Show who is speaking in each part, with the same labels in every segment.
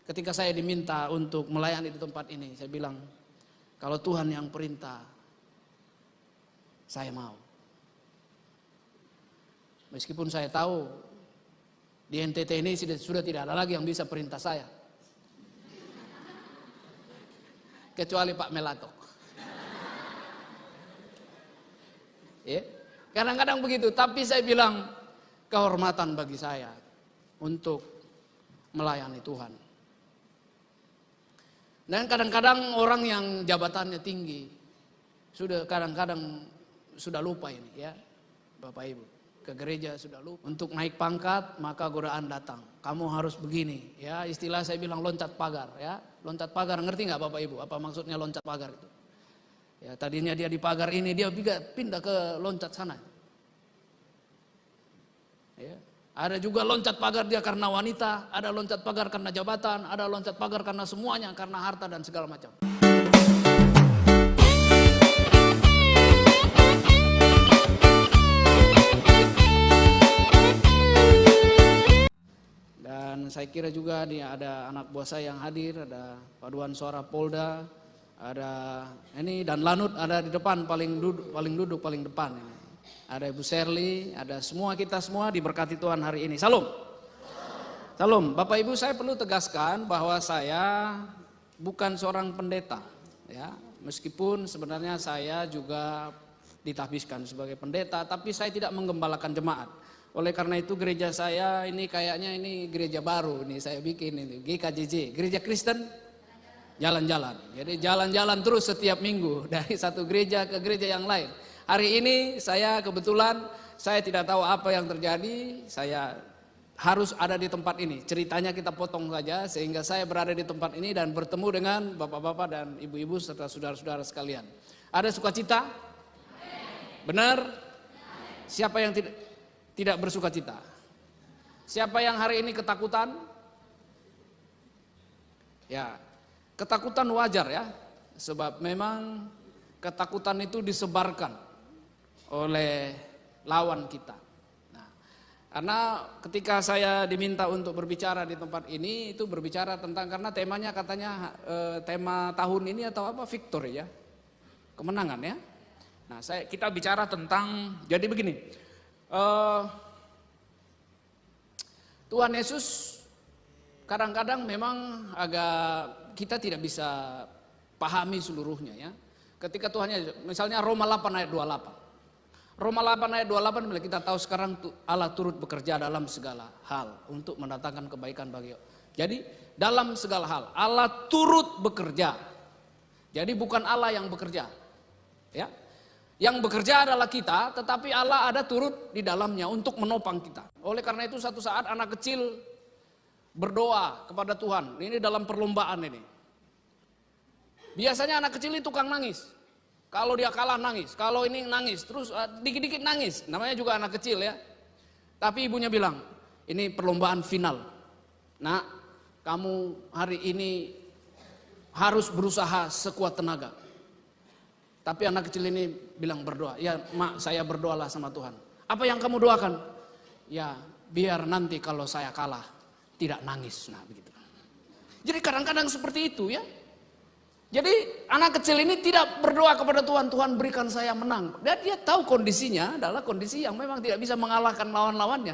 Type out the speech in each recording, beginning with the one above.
Speaker 1: ketika saya diminta untuk melayani di tempat ini, saya bilang, kalau Tuhan yang perintah, saya mau. Meskipun saya tahu di NTT ini sudah tidak ada lagi yang bisa perintah saya. Kecuali Pak Melato. Ya, kadang-kadang begitu, tapi saya bilang kehormatan bagi saya untuk melayani Tuhan. Dan kadang-kadang orang yang jabatannya tinggi kadang-kadang sudah lupa ini ya, Bapak Ibu. Ke gereja sudah lupa. Untuk naik pangkat maka godaan datang. Kamu harus begini ya, istilah saya bilang loncat pagar ya. Loncat pagar, ngerti nggak Bapak Ibu apa maksudnya loncat pagar itu? Ya, tadinya dia di pagar ini, dia pindah ke loncat sana. Ya. Ada juga loncat pagar dia karena wanita, ada loncat pagar karena jabatan, ada loncat pagar karena semuanya, karena harta dan segala macam. Dan saya kira juga ada anak buah saya yang hadir, ada paduan suara Polda, ada ini dan Lanut ada di depan paling duduk depan ini. Ada Ibu Sherly, ada kita semua diberkati Tuhan hari ini. Salam. Salam. Bapak Ibu, saya perlu tegaskan bahwa saya bukan seorang pendeta ya. Meskipun sebenarnya saya juga ditahbiskan sebagai pendeta, tapi saya tidak menggembalakan jemaat. Oleh karena itu gereja saya ini kayaknya ini gereja baru ini saya bikin ini GKJJ, Gereja Kristen Jalan-Jalan. Jadi jalan-jalan terus setiap minggu dari satu gereja ke gereja yang lain. Hari ini saya kebetulan saya tidak tahu apa yang terjadi, saya harus ada di tempat ini. Ceritanya kita potong saja sehingga saya berada di tempat ini dan bertemu dengan bapak-bapak dan ibu-ibu serta saudara-saudara sekalian. Ada sukacita? Benar? Siapa yang tidak bersukacita? Siapa yang hari ini ketakutan? Ya, ketakutan wajar ya, sebab memang ketakutan itu disebarkan oleh lawan kita. Nah, karena ketika saya diminta untuk berbicara di tempat ini, itu berbicara tentang, karena temanya katanya tema tahun ini atau apa, victory ya, kemenangan ya. Nah, kita bicara tentang, jadi begini, Tuhan Yesus kadang-kadang memang agak kita tidak bisa pahami seluruhnya ya. Ketika Tuhan, misalnya Roma 8 ayat 28. Roma 8 ayat 28 bila kita tahu sekarang Allah turut bekerja dalam segala hal untuk mendatangkan kebaikan bagi. Jadi dalam segala hal Allah turut bekerja. Jadi bukan Allah yang bekerja. Ya. Yang bekerja adalah kita, tetapi Allah ada turut di dalamnya untuk menopang kita. Oleh karena itu satu saat anak kecil berdoa kepada Tuhan. Ini dalam perlombaan ini. Biasanya anak kecil itu tukang nangis. Kalau dia kalah nangis, kalau ini nangis, terus dikit-dikit nangis. Namanya juga anak kecil ya. Tapi ibunya bilang, ini perlombaan final. Nak, kamu hari ini harus berusaha sekuat tenaga. Tapi anak kecil ini bilang berdoa. Ya mak, saya berdoalah sama Tuhan. Apa yang kamu doakan? Ya biar nanti kalau saya kalah tidak nangis. Nah begitu. Jadi kadang-kadang seperti itu ya. Jadi anak kecil ini tidak berdoa kepada Tuhan, Tuhan berikan saya menang. Dan dia tahu kondisinya adalah kondisi yang memang tidak bisa mengalahkan lawan-lawannya.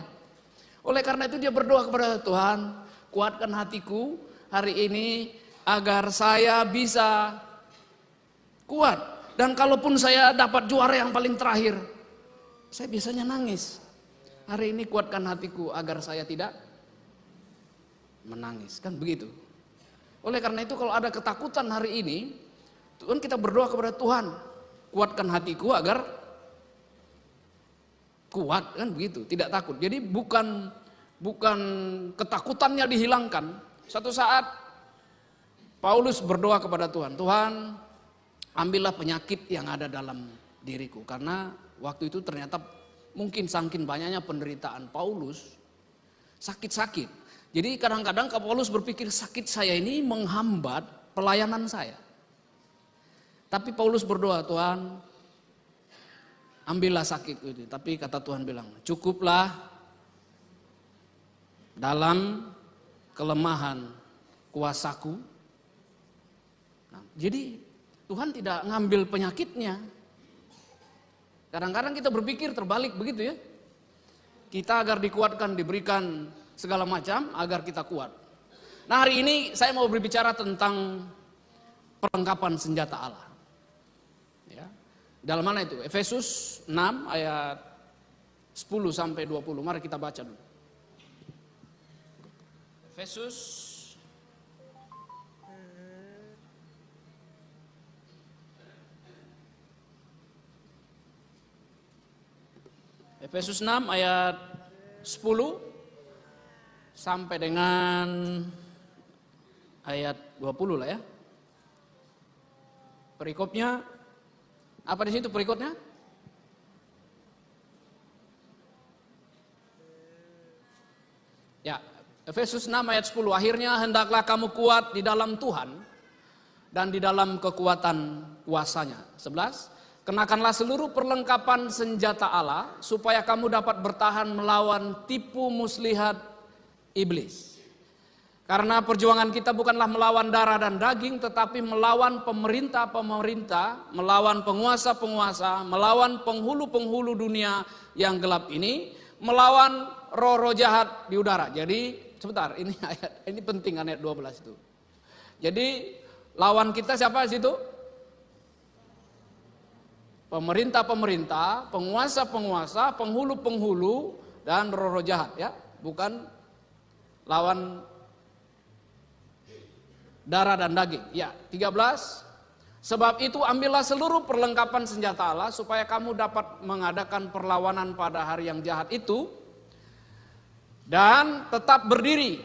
Speaker 1: Oleh karena itu dia berdoa kepada Tuhan, kuatkan hatiku hari ini agar saya bisa kuat. Dan kalaupun saya dapat juara yang paling terakhir, saya biasanya nangis. Hari ini kuatkan hatiku agar saya tidak menangis. Kan begitu. Oleh karena itu kalau ada ketakutan hari ini, Tuhan kita berdoa kepada Tuhan, kuatkan hatiku agar kuat, kan begitu, tidak takut. Jadi bukan ketakutannya dihilangkan. Suatu saat Paulus berdoa kepada Tuhan, Tuhan ambillah penyakit yang ada dalam diriku. Karena waktu itu ternyata mungkin saking banyaknya penderitaan Paulus, sakit-sakit. Jadi kadang-kadang Paulus berpikir sakit saya ini menghambat pelayanan saya. Tapi Paulus berdoa, Tuhan ambillah sakitku ini. Tapi kata Tuhan bilang, cukuplah dalam kelemahan kuasaku. Nah, jadi Tuhan tidak ngambil penyakitnya. Kadang-kadang kita berpikir terbalik begitu ya. Kita agar dikuatkan, diberikan segala macam agar kita kuat. Nah, hari ini saya mau berbicara tentang perlengkapan senjata Allah. Ya. Dalam mana itu? Efesus 6 ayat 10 sampai 20. Mari kita baca dulu. Efesus 6 ayat 10 sampai dengan ayat 20 lah ya. Perikopnya apa di situ perikopnya? Ya, Efesus 6 ayat 10. Akhirnya hendaklah kamu kuat di dalam Tuhan dan di dalam kekuatan kuasanya. 11. Kenakanlah seluruh perlengkapan senjata Allah supaya kamu dapat bertahan melawan tipu muslihat iblis. Karena perjuangan kita bukanlah melawan darah dan daging, tetapi melawan pemerintah-pemerintah, melawan penguasa-penguasa, melawan penghulu-penghulu dunia yang gelap ini, melawan roh-roh jahat di udara. Jadi sebentar, ini penting ayat 12 itu. Jadi lawan kita siapa di situ? Pemerintah-pemerintah, penguasa-penguasa, penghulu-penghulu dan roh-roh jahat ya, bukan lawan darah dan daging. Ya, 13. Sebab itu ambillah seluruh perlengkapan senjata Allah supaya kamu dapat mengadakan perlawanan pada hari yang jahat itu dan tetap berdiri.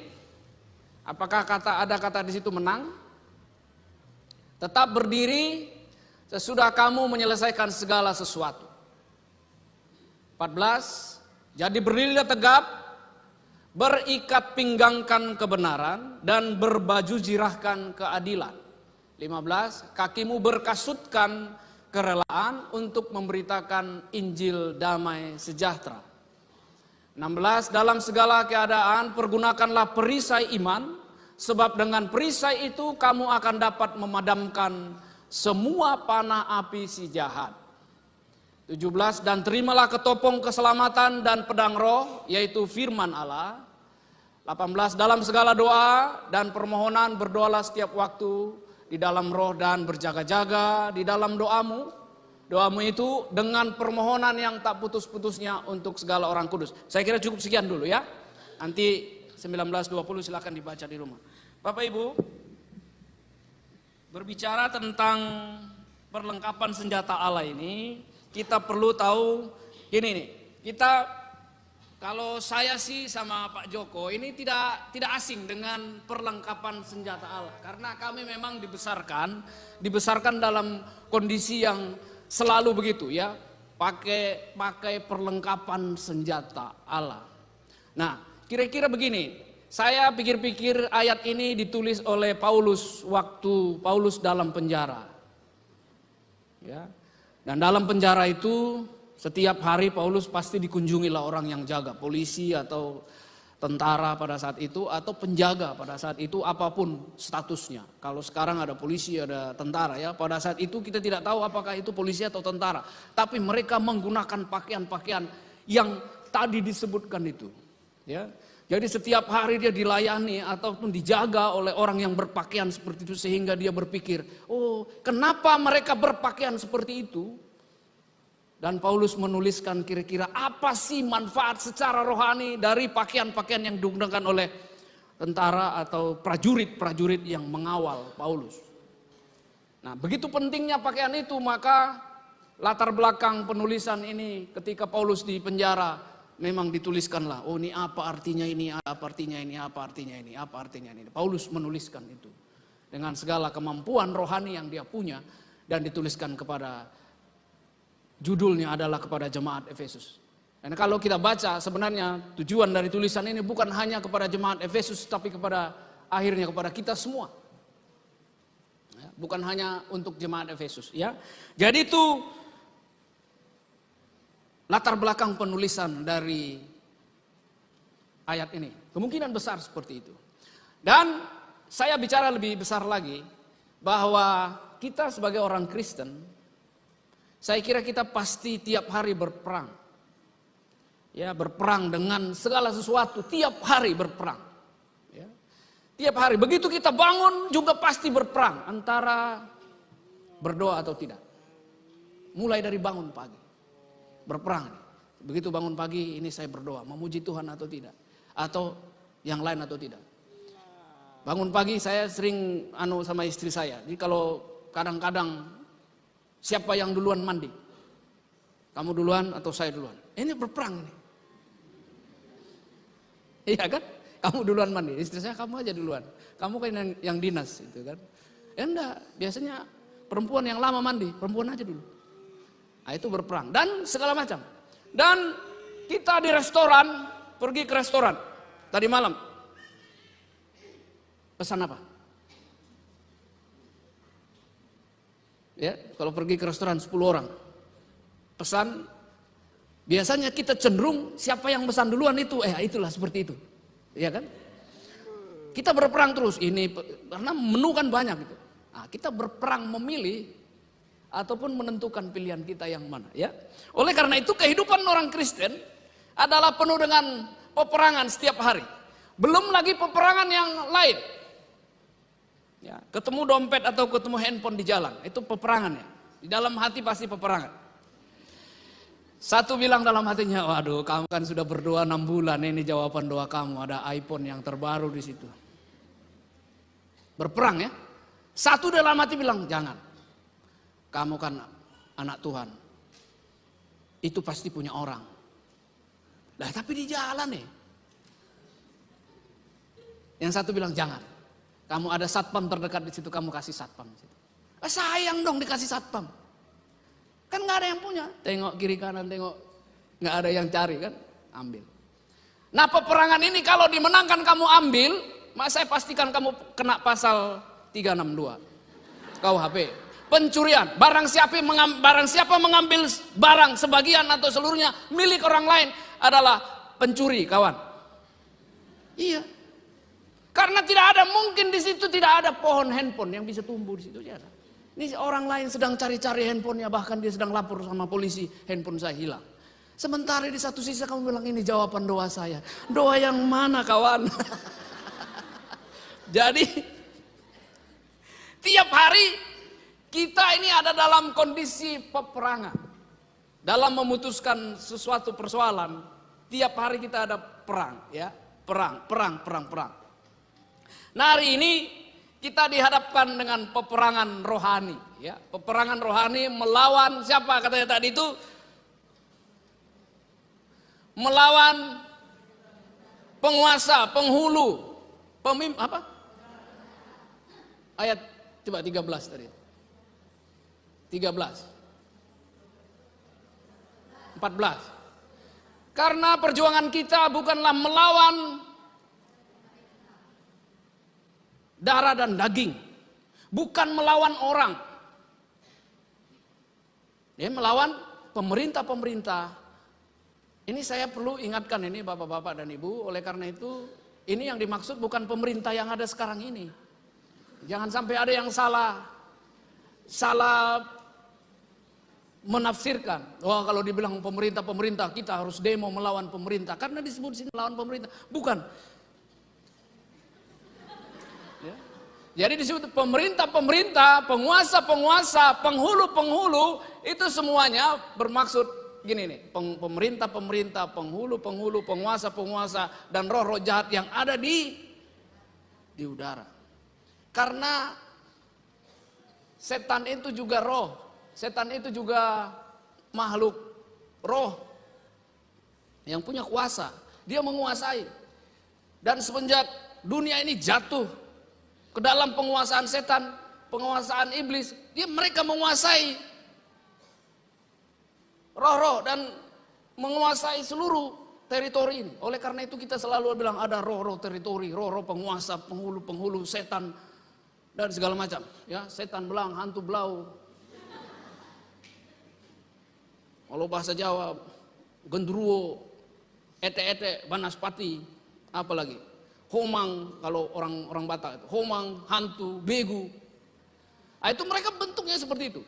Speaker 1: Apakah ada kata di situ menang? Tetap berdiri sesudah kamu menyelesaikan segala sesuatu. 14. Jadi berdirilah tegap, berikat pinggangkan kebenaran dan berbaju zirahkan keadilan. 15. Kakimu berkasutkan kerelaan untuk memberitakan Injil damai sejahtera. 16. Dalam segala keadaan pergunakanlah perisai iman, sebab dengan perisai itu kamu akan dapat memadamkan semua panah api si jahat. 17. Dan terimalah ketopong keselamatan dan pedang roh, yaitu firman Allah. 18. Dalam segala doa dan permohonan berdoalah setiap waktu di dalam roh dan berjaga-jaga di dalam doamu. Doamu itu dengan permohonan yang tak putus-putusnya untuk segala orang kudus. Saya kira cukup sekian dulu ya. Nanti 19-20 silakan dibaca di rumah. Bapak Ibu, berbicara tentang perlengkapan senjata Allah ini, kita perlu tahu gini nih. Kalau saya sih sama Pak Joko ini tidak asing dengan perlengkapan senjata Allah, karena kami memang dibesarkan dalam kondisi yang selalu begitu ya, pakai perlengkapan senjata Allah. Nah, kira-kira begini, saya pikir-pikir ayat ini ditulis oleh Paulus waktu Paulus dalam penjara. Ya. Dan dalam penjara itu setiap hari Paulus pasti dikunjungilah orang yang jaga, polisi atau tentara pada saat itu atau penjaga pada saat itu, apapun statusnya. Kalau sekarang ada polisi, ada tentara ya, pada saat itu kita tidak tahu apakah itu polisi atau tentara, tapi mereka menggunakan pakaian-pakaian yang tadi disebutkan itu ya. Jadi setiap hari dia dilayani ataupun dijaga oleh orang yang berpakaian seperti itu, sehingga dia berpikir, oh kenapa mereka berpakaian seperti itu? Dan Paulus menuliskan kira-kira apa sih manfaat secara rohani dari pakaian-pakaian yang digunakan oleh tentara atau prajurit-prajurit yang mengawal Paulus. Nah, begitu pentingnya pakaian itu, maka latar belakang penulisan ini ketika Paulus di penjara memang dituliskanlah, oh ini apa artinya ini, apa artinya ini, apa artinya ini, apa artinya ini. Paulus menuliskan itu dengan segala kemampuan rohani yang dia punya, dan dituliskan kepada, judulnya adalah kepada jemaat Efesus. Dan kalau kita baca, sebenarnya tujuan dari tulisan ini bukan hanya kepada jemaat Efesus, tapi akhirnya kepada kita semua. Ya, bukan hanya untuk jemaat Efesus ya. Jadi itu latar belakang penulisan dari ayat ini. Kemungkinan besar seperti itu. Dan saya bicara lebih besar lagi bahwa kita sebagai orang Kristen, saya kira kita pasti tiap hari berperang. Ya, berperang dengan segala sesuatu, tiap hari berperang. Ya. Tiap hari, begitu kita bangun juga pasti berperang antara berdoa atau tidak. Mulai dari bangun pagi, berperang. Begitu bangun pagi, ini saya berdoa, memuji Tuhan atau tidak, atau yang lain atau tidak. Bangun pagi saya sering sama istri saya. Jadi kalau kadang-kadang siapa yang duluan mandi? Kamu duluan atau saya duluan? Ini berperang ini. Iya kan? Kamu duluan mandi, istri saya kamu aja duluan. Kamu kan yang dinas itu kan. Ya enggak, biasanya perempuan yang lama mandi, perempuan aja dulu. Nah, itu berperang dan segala macam. Dan kita di restoran, pergi ke restoran tadi malam. Pesan apa? Ya, kalau pergi ke restoran 10 orang. Pesan, biasanya kita cenderung siapa yang pesan duluan itu, itulah seperti itu. Ya kan? Kita berperang terus ini karena menu kan banyak gitu. Nah, kita berperang memilih ataupun menentukan pilihan kita yang mana, ya. Oleh karena itu kehidupan orang Kristen adalah penuh dengan peperangan setiap hari. Belum lagi peperangan yang lain. Ya, ketemu dompet atau ketemu handphone di jalan, itu peperangan ya. Di dalam hati pasti peperangan. Satu bilang dalam hatinya, waduh, kamu kan sudah berdoa 6 bulan, ini jawaban doa kamu, ada iPhone yang terbaru di situ. Berperang ya. Satu dalam hati bilang, jangan. Kamu kan anak Tuhan. Itu pasti punya orang. Lah tapi di jalan nih. Yang satu bilang jangan. Kamu ada satpam terdekat di situ, kamu kasih satpam di situ. Sayang dong dikasih satpam. Kan nggak ada yang punya. Tengok kiri kanan, tengok nggak ada yang cari kan, ambil. Nah peperangan ini kalau dimenangkan kamu ambil, saya pastikan kamu kena pasal 362 KUHP. Pencurian, barang siapa mengambil barang sebagian atau seluruhnya milik orang lain adalah pencuri, kawan. Iya. Karena tidak ada, mungkin di situ tidak ada pohon handphone yang bisa tumbuh di situ. Tidak. Ini orang lain sedang cari-cari handphonenya, bahkan dia sedang lapor sama polisi, handphone saya hilang. Sementara di satu sisi kamu bilang ini jawaban doa saya. Doa yang mana, kawan? Jadi tiap hari kita ini ada dalam kondisi peperangan. Dalam memutuskan sesuatu persoalan, tiap hari kita ada perang, ya. Perang. Nah, hari ini kita dihadapkan dengan peperangan rohani, ya. Peperangan rohani melawan siapa katanya tadi itu? Melawan penguasa, penghulu, pemimpin apa? Ayat coba 13 tadi. 13 14. Karena perjuangan kita bukanlah melawan darah dan daging, bukan melawan orang. Ya, melawan pemerintah-pemerintah. Ini saya perlu ingatkan ini Bapak-bapak dan Ibu, oleh karena itu ini yang dimaksud bukan pemerintah yang ada sekarang ini. Jangan sampai ada yang salah menafsirkan. Wah, kalau dibilang pemerintah kita harus demo melawan pemerintah karena disebut sini melawan pemerintah. Bukan. Ya. Jadi disebut pemerintah, penguasa, penghulu itu semuanya bermaksud gini nih, pemerintah, penghulu, penguasa, dan roh-roh jahat yang ada di udara. Karena setan itu juga roh. Setan itu juga makhluk roh yang punya kuasa. Dia menguasai. Dan semenjak dunia ini jatuh ke dalam penguasaan setan, penguasaan iblis, mereka menguasai roh-roh dan menguasai seluruh teritori ini. Oleh karena itu kita selalu bilang ada roh-roh teritori, roh-roh penguasa, penghulu, setan dan segala macam. Ya, setan belang, hantu belau. Kalau bahasa Jawa, gendruwo, ete-ete, banaspati, apalagi homang kalau orang Batak itu, homang, hantu, begu. Nah, itu mereka bentuknya seperti itu.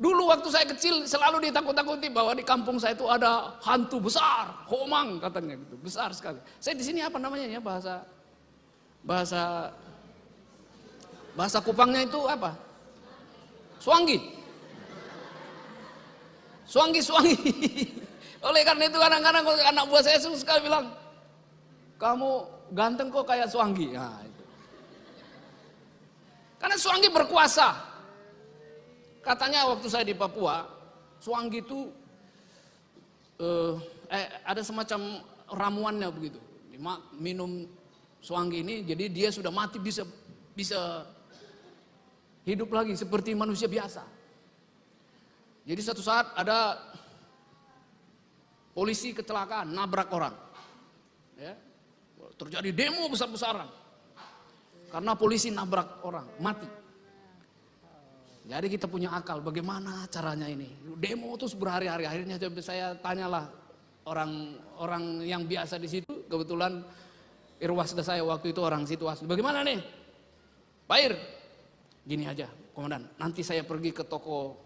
Speaker 1: Dulu waktu saya kecil selalu ditakut-takuti bahwa di kampung saya itu ada hantu besar, homang katanya gitu, besar sekali. Saya di sini apa namanya ya bahasa Kupangnya itu apa? Suanggi. Suanggi. Oleh karena itu kadang-kadang anak buah saya suka bilang, kamu ganteng kok kayak Suanggi. Nah, itu. Karena Suanggi berkuasa. Katanya waktu saya di Papua, Suanggi itu ada semacam ramuannya begitu. Minum Suanggi ini, jadi dia sudah mati bisa hidup lagi seperti manusia biasa. Jadi satu saat ada polisi kecelakaan, nabrak orang. Ya, terjadi demo besar-besaran. Karena polisi nabrak orang, mati. Jadi kita punya akal, bagaimana caranya ini? Demo terus berhari-hari, akhirnya saya tanyalah orang yang biasa di situ, kebetulan irwasda saya waktu itu orang situ asli. Bagaimana nih? Pak Ir, gini aja, komandan, nanti saya pergi ke toko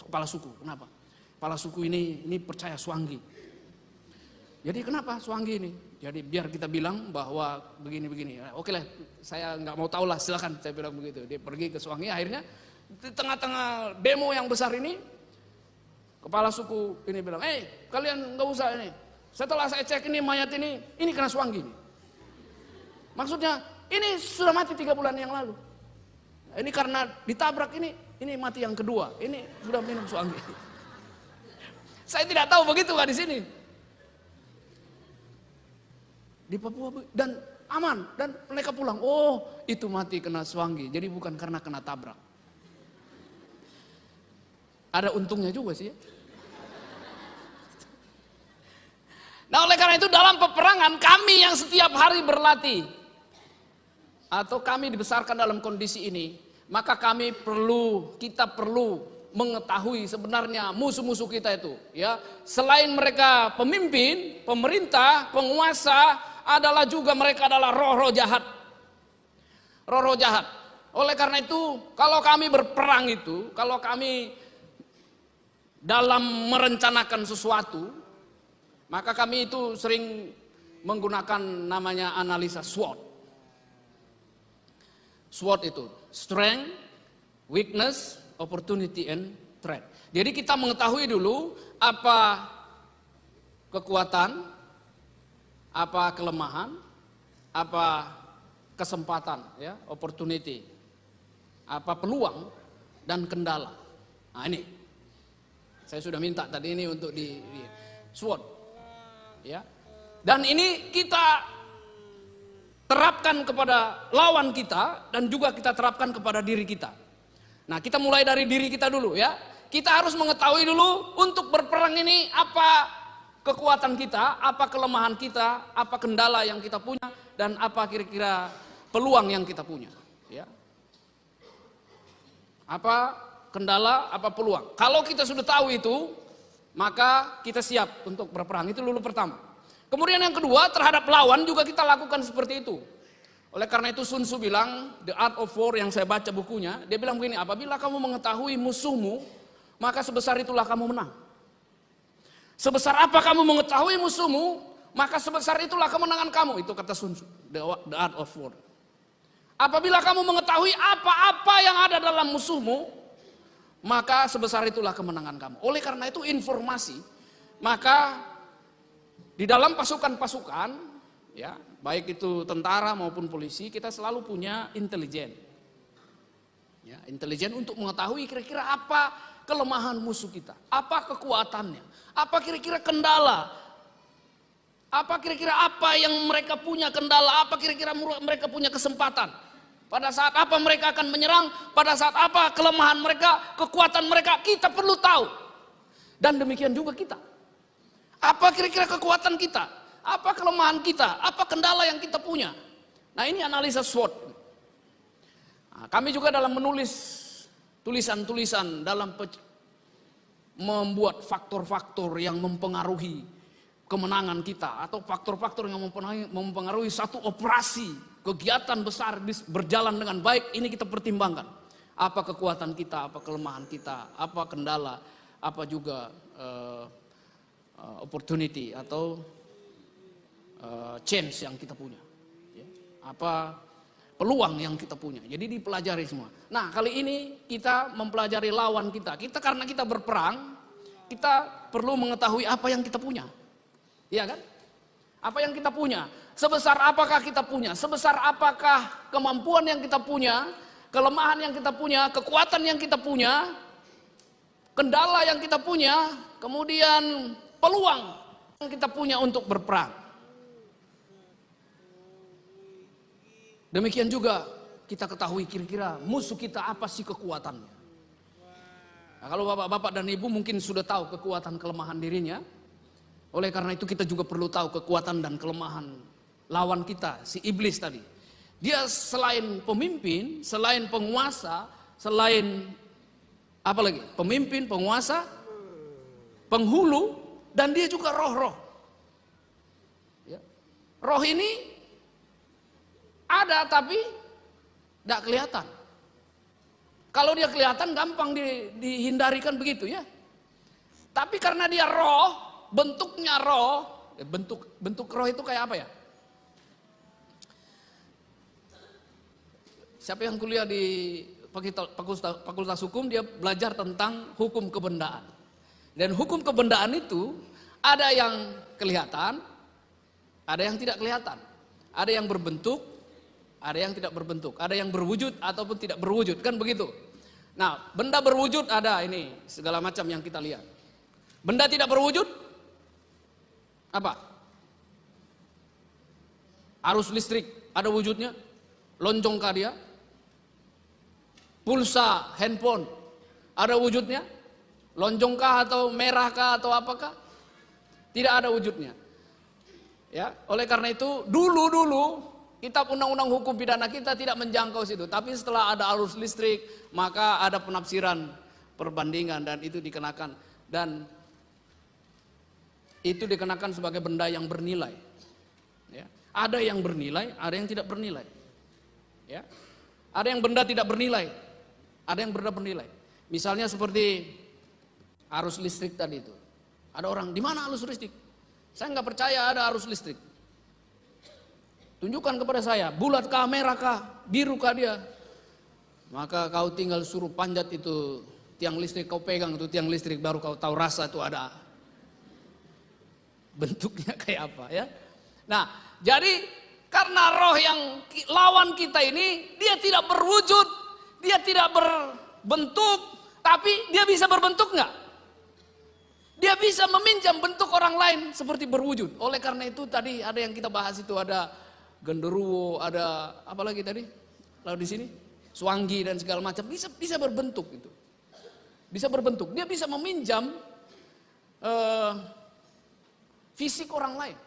Speaker 1: kepala suku. Kenapa? Kepala suku ini percaya Suanggi. Jadi kenapa Suanggi ini? Jadi biar kita bilang bahwa begini-begini. Oke lah, saya nggak mau tahu lah, silakan saya bilang begitu. Dia pergi ke Suanggi, akhirnya di tengah-tengah demo yang besar ini, kepala suku ini bilang, kalian nggak usah ini. Setelah saya cek ini mayat ini kena Suanggi. Maksudnya ini sudah mati 3 bulan yang lalu. Ini karena ditabrak ini mati yang kedua. Ini sudah minum Suanggi. Saya tidak tahu begitu nggak di sini. Di Papua dan aman dan mereka pulang. Oh, itu mati kena Suanggi. Jadi bukan karena kena tabrak. Ada untungnya juga sih ya. Nah, oleh karena itu dalam peperangan kami yang setiap hari berlatih atau kami dibesarkan dalam kondisi ini, maka kita perlu mengetahui sebenarnya musuh-musuh kita itu, ya. Selain mereka pemimpin, pemerintah, penguasa, adalah juga mereka adalah roh-roh jahat. Roh-roh jahat. Oleh karena itu, kalau kami berperang itu, kalau kami dalam merencanakan sesuatu, maka kami itu sering menggunakan namanya analisa SWOT. SWOT itu strength, weakness, opportunity, and threat. Jadi kita mengetahui dulu apa kekuatan, apa kelemahan, apa kesempatan, ya, opportunity, apa peluang dan kendala. Nah ini, saya sudah minta tadi ini untuk di SWOT, ya. Dan ini kita terapkan kepada lawan kita dan juga kita terapkan kepada diri kita. Nah, kita mulai dari diri kita dulu ya. Kita harus mengetahui dulu untuk berperang ini apa kekuatan kita, apa kelemahan kita, apa kendala yang kita punya dan apa kira-kira peluang yang kita punya, ya. Apa kendala, apa peluang. Kalau kita sudah tahu itu, maka kita siap untuk berperang. Itu dulu pertama. Kemudian yang kedua, terhadap lawan juga kita lakukan seperti itu. Oleh karena itu Sun Tzu bilang, The Art of War yang saya baca bukunya, dia bilang begini, apabila kamu mengetahui musuhmu, maka sebesar itulah kamu menang. Sebesar apa kamu mengetahui musuhmu, maka sebesar itulah kemenangan kamu. Itu kata Sun Tzu, The Art of War. Apabila kamu mengetahui apa-apa yang ada dalam musuhmu, maka sebesar itulah kemenangan kamu. Oleh karena itu informasi, maka di dalam pasukan-pasukan, ya, baik itu tentara maupun polisi, kita selalu punya intelijen. Ya, intelijen untuk mengetahui kira-kira apa kelemahan musuh kita, apa kekuatannya, apa kira-kira kendala, apa kira-kira apa yang mereka punya kendala, apa kira-kira mereka punya kesempatan. Pada saat apa mereka akan menyerang, pada saat apa kelemahan mereka, kekuatan mereka, kita perlu tahu. Dan demikian juga kita. Apa kira-kira kekuatan kita? Apa kelemahan kita? Apa kendala yang kita punya? Nah ini analisa SWOT. Nah, kami juga dalam menulis tulisan-tulisan dalam membuat faktor-faktor yang mempengaruhi kemenangan kita atau faktor-faktor yang mempengaruhi satu operasi, kegiatan besar berjalan dengan baik, ini kita pertimbangkan. Apa kekuatan kita, apa kelemahan kita, apa kendala, apa juga opportunity atau chance yang kita punya. Ya. Apa peluang yang kita punya. Jadi dipelajari semua. Nah, kali ini kita mempelajari lawan kita. Karena kita berperang, kita perlu mengetahui apa yang kita punya. Iya kan? Apa yang kita punya? Sebesar apakah kita punya? Sebesar apakah kemampuan yang kita punya? Kelemahan yang kita punya? Kekuatan yang kita punya? Kendala yang kita punya? Kemudian peluang yang kita punya untuk berperang. Demikian juga kita ketahui kira-kira musuh kita apa sih kekuatannya. Nah, kalau bapak-bapak dan ibu mungkin sudah tahu kekuatan kelemahan dirinya. Oleh karena itu kita juga perlu tahu kekuatan dan kelemahan lawan kita, si iblis tadi. Dia selain pemimpin, selain penguasa, selain apa lagi? Pemimpin, penguasa, penghulu, dan dia juga roh-roh. Ya. Roh ini ada tapi tidak kelihatan. Kalau dia kelihatan gampang dihindarikan begitu ya. Tapi karena dia roh, bentuknya roh, bentuk roh itu kayak apa ya? Siapa yang kuliah di Fakultas Hukum, dia belajar tentang hukum kebendaan. Dan hukum kebendaan itu ada yang kelihatan, ada yang tidak kelihatan. Ada yang berbentuk, ada yang tidak berbentuk. Ada yang berwujud ataupun tidak berwujud, kan begitu. Nah, benda berwujud ada ini, segala macam yang kita lihat. Benda tidak berwujud, apa? Arus listrik, ada wujudnya? Loncongkah dia? Pulsa, handphone, ada wujudnya? Loncongkah atau merahkah atau apakah? Tidak ada wujudnya. Ya, oleh karena itu dulu kitab undang-undang hukum pidana kita tidak menjangkau situ. Tapi setelah ada arus listrik, maka ada penafsiran perbandingan dan itu dikenakan. Dan itu dikenakan sebagai benda yang bernilai. Ya. Ada yang bernilai, ada yang tidak bernilai. Ya. Ada yang benda tidak bernilai, ada yang benda bernilai. Misalnya seperti arus listrik tadi itu. Ada orang, di mana arus listrik? Saya nggak percaya ada arus listrik. Tunjukkan kepada saya, bulatkah, merahkah, birukah dia? Maka kau tinggal suruh panjat itu tiang listrik, kau pegang itu tiang listrik, baru kau tahu rasa itu ada bentuknya kayak apa ya. Nah, jadi karena roh yang lawan kita ini, dia tidak berwujud, dia tidak berbentuk, tapi dia bisa berbentuk nggak? Dia bisa meminjam bentuk orang lain seperti berwujud. Oleh karena itu tadi ada yang kita bahas itu, ada genderuwo, ada apa lagi tadi? Lalu di sini suanggi dan segala macam bisa berbentuk itu. Bisa berbentuk. Dia bisa meminjam fisik orang lain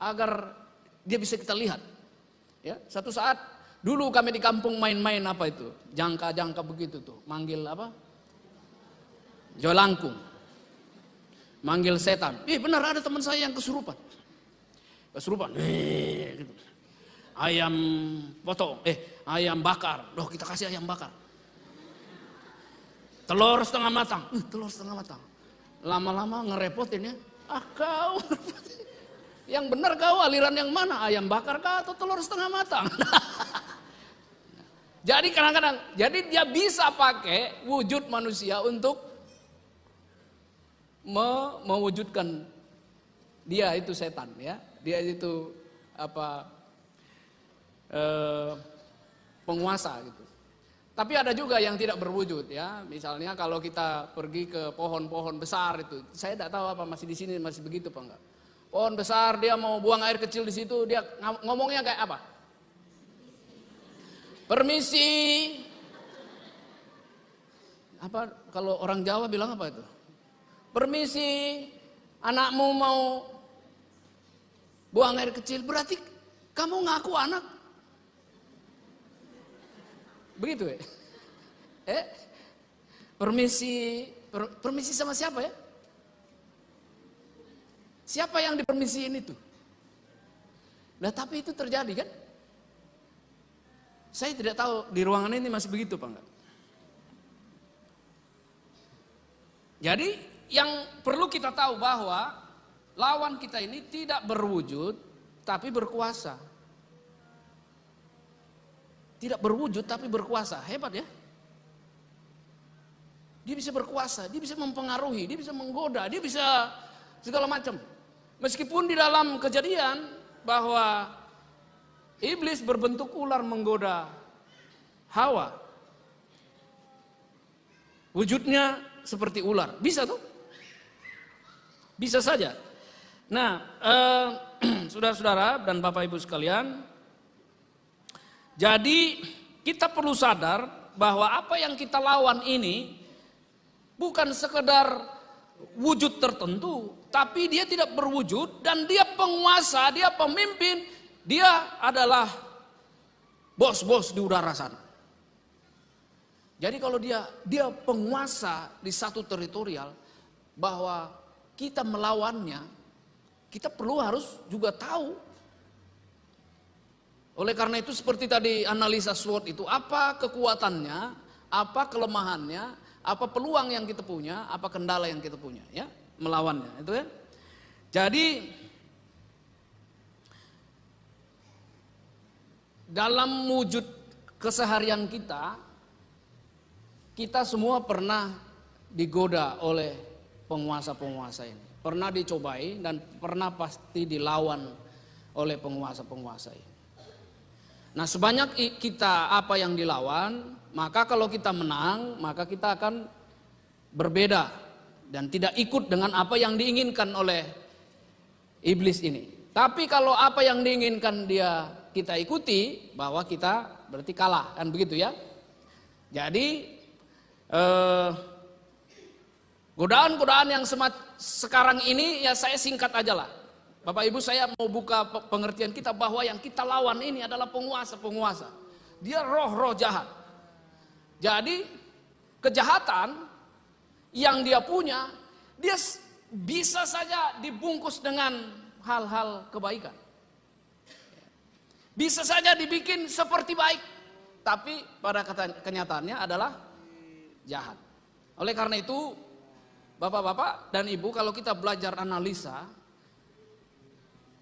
Speaker 1: agar dia bisa kita lihat. Ya, satu saat dulu kami di kampung main-main apa itu? Jangka-jangka begitu tuh, manggil apa? Jolangkung. Manggil setan. Benar ada teman saya yang kesurupan. Gitu. Ayam potong, ayam bakar. Loh, kita kasih ayam bakar. Telur setengah matang. Telur setengah matang. Lama-lama ngerepotin ya. Kau yang benar kau aliran yang mana? Ayam bakar kah atau telur setengah matang? Jadi kadang-kadang, jadi dia bisa pakai wujud manusia untuk mewujudkan dia itu setan ya. Dia itu apa penguasa gitu. Tapi ada juga yang tidak berwujud ya. Misalnya kalau kita pergi ke pohon-pohon besar itu, saya tidak tahu apa masih di sini masih begitu apa enggak. Pohon besar dia mau buang air kecil di situ, dia ngomongnya kayak apa? Permisi. Apa kalau orang Jawa bilang apa itu? Permisi, anakmu mau buang air kecil, berarti kamu ngaku anak. Begitu ya? Permisi sama siapa ya? Siapa yang dipermisiin itu? Nah, tapi itu terjadi kan? Saya tidak tahu di ruangan ini masih begitu Pak enggak? Jadi yang perlu kita tahu bahwa lawan kita ini tidak berwujud tapi berkuasa. Tidak berwujud tapi berkuasa. Hebat ya. Dia bisa berkuasa, dia bisa mempengaruhi, dia bisa menggoda, dia bisa segala macam. Meskipun di dalam Kejadian bahwa iblis berbentuk ular menggoda Hawa. Wujudnya seperti ular. Bisa tuh? Bisa saja. Nah, saudara-saudara dan Bapak Ibu sekalian, jadi kita perlu sadar bahwa apa yang kita lawan ini bukan sekedar wujud tertentu, tapi dia tidak berwujud dan dia penguasa, dia pemimpin, dia adalah bos-bos di udara sana. Jadi kalau dia penguasa di satu teritorial, bahwa kita melawannya, kita perlu harus juga tahu. Oleh karena itu seperti tadi analisa SWOT itu, apa kekuatannya, apa kelemahannya, apa peluang yang kita punya, apa kendala yang kita punya, ya, melawannya, itu ya. Jadi dalam wujud keseharian kita semua pernah digoda oleh penguasa-penguasa ini. Pernah dicobai dan pernah pasti dilawan oleh penguasa-penguasa ini. Nah, sebanyak kita apa yang dilawan, maka kalau kita menang, maka kita akan berbeda dan tidak ikut dengan apa yang diinginkan oleh iblis ini. Tapi kalau apa yang diinginkan kita ikuti, bahwa kita berarti kalah, kan begitu ya. Jadi godaan-godaan yang sekarang ini ya saya singkat aja lah. Bapak Ibu, saya mau buka pengertian kita bahwa yang kita lawan ini adalah penguasa-penguasa. Dia roh-roh jahat. Jadi kejahatan yang dia punya, dia bisa saja dibungkus dengan hal-hal kebaikan. Bisa saja dibikin seperti baik, tapi pada kenyataannya adalah jahat. Oleh karena itu, Bapak-bapak dan Ibu, kalau kita belajar analisa,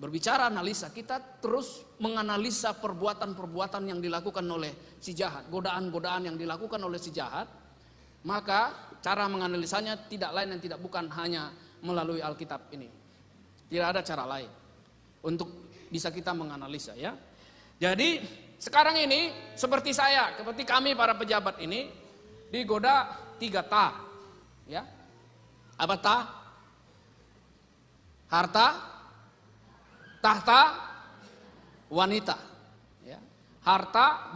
Speaker 1: berbicara analisa, kita terus menganalisa perbuatan-perbuatan yang dilakukan oleh si jahat, godaan-godaan yang dilakukan oleh si jahat, maka cara menganalisanya tidak lain dan tidak bukan hanya melalui Alkitab ini. Tidak ada cara lain untuk bisa kita menganalisa, ya. Jadi sekarang ini seperti seperti kami para pejabat ini digoda 3 ta, ya. Apa ta? Harta, tahta, wanita, ya. Harta,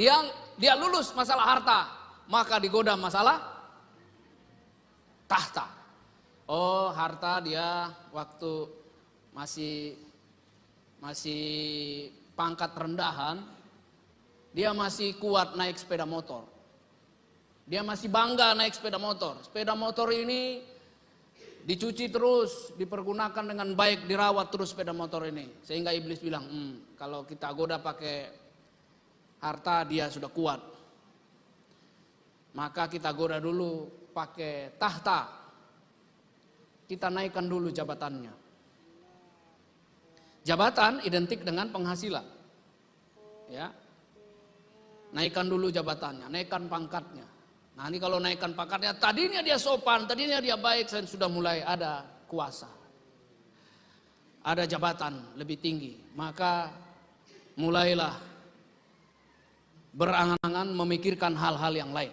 Speaker 1: dia lulus masalah harta, maka digoda masalah tahta. Oh, harta dia waktu masih pangkat rendahan, dia masih kuat naik sepeda motor. Dia masih bangga naik sepeda motor. Sepeda motor ini dicuci terus, dipergunakan dengan baik, dirawat terus sepeda motor ini. Sehingga iblis bilang, kalau kita goda pakai harta dia sudah kuat. Maka kita goda dulu pakai tahta. Kita naikkan dulu jabatannya. Jabatan identik dengan penghasilan. Ya. Naikkan dulu jabatannya, naikkan pangkatnya. Nah, ini kalau naikkan pangkatnya, tadinya dia sopan, tadinya dia baik, dan sudah mulai ada kuasa. Ada jabatan lebih tinggi, maka mulailah berangan-angan memikirkan hal-hal yang lain.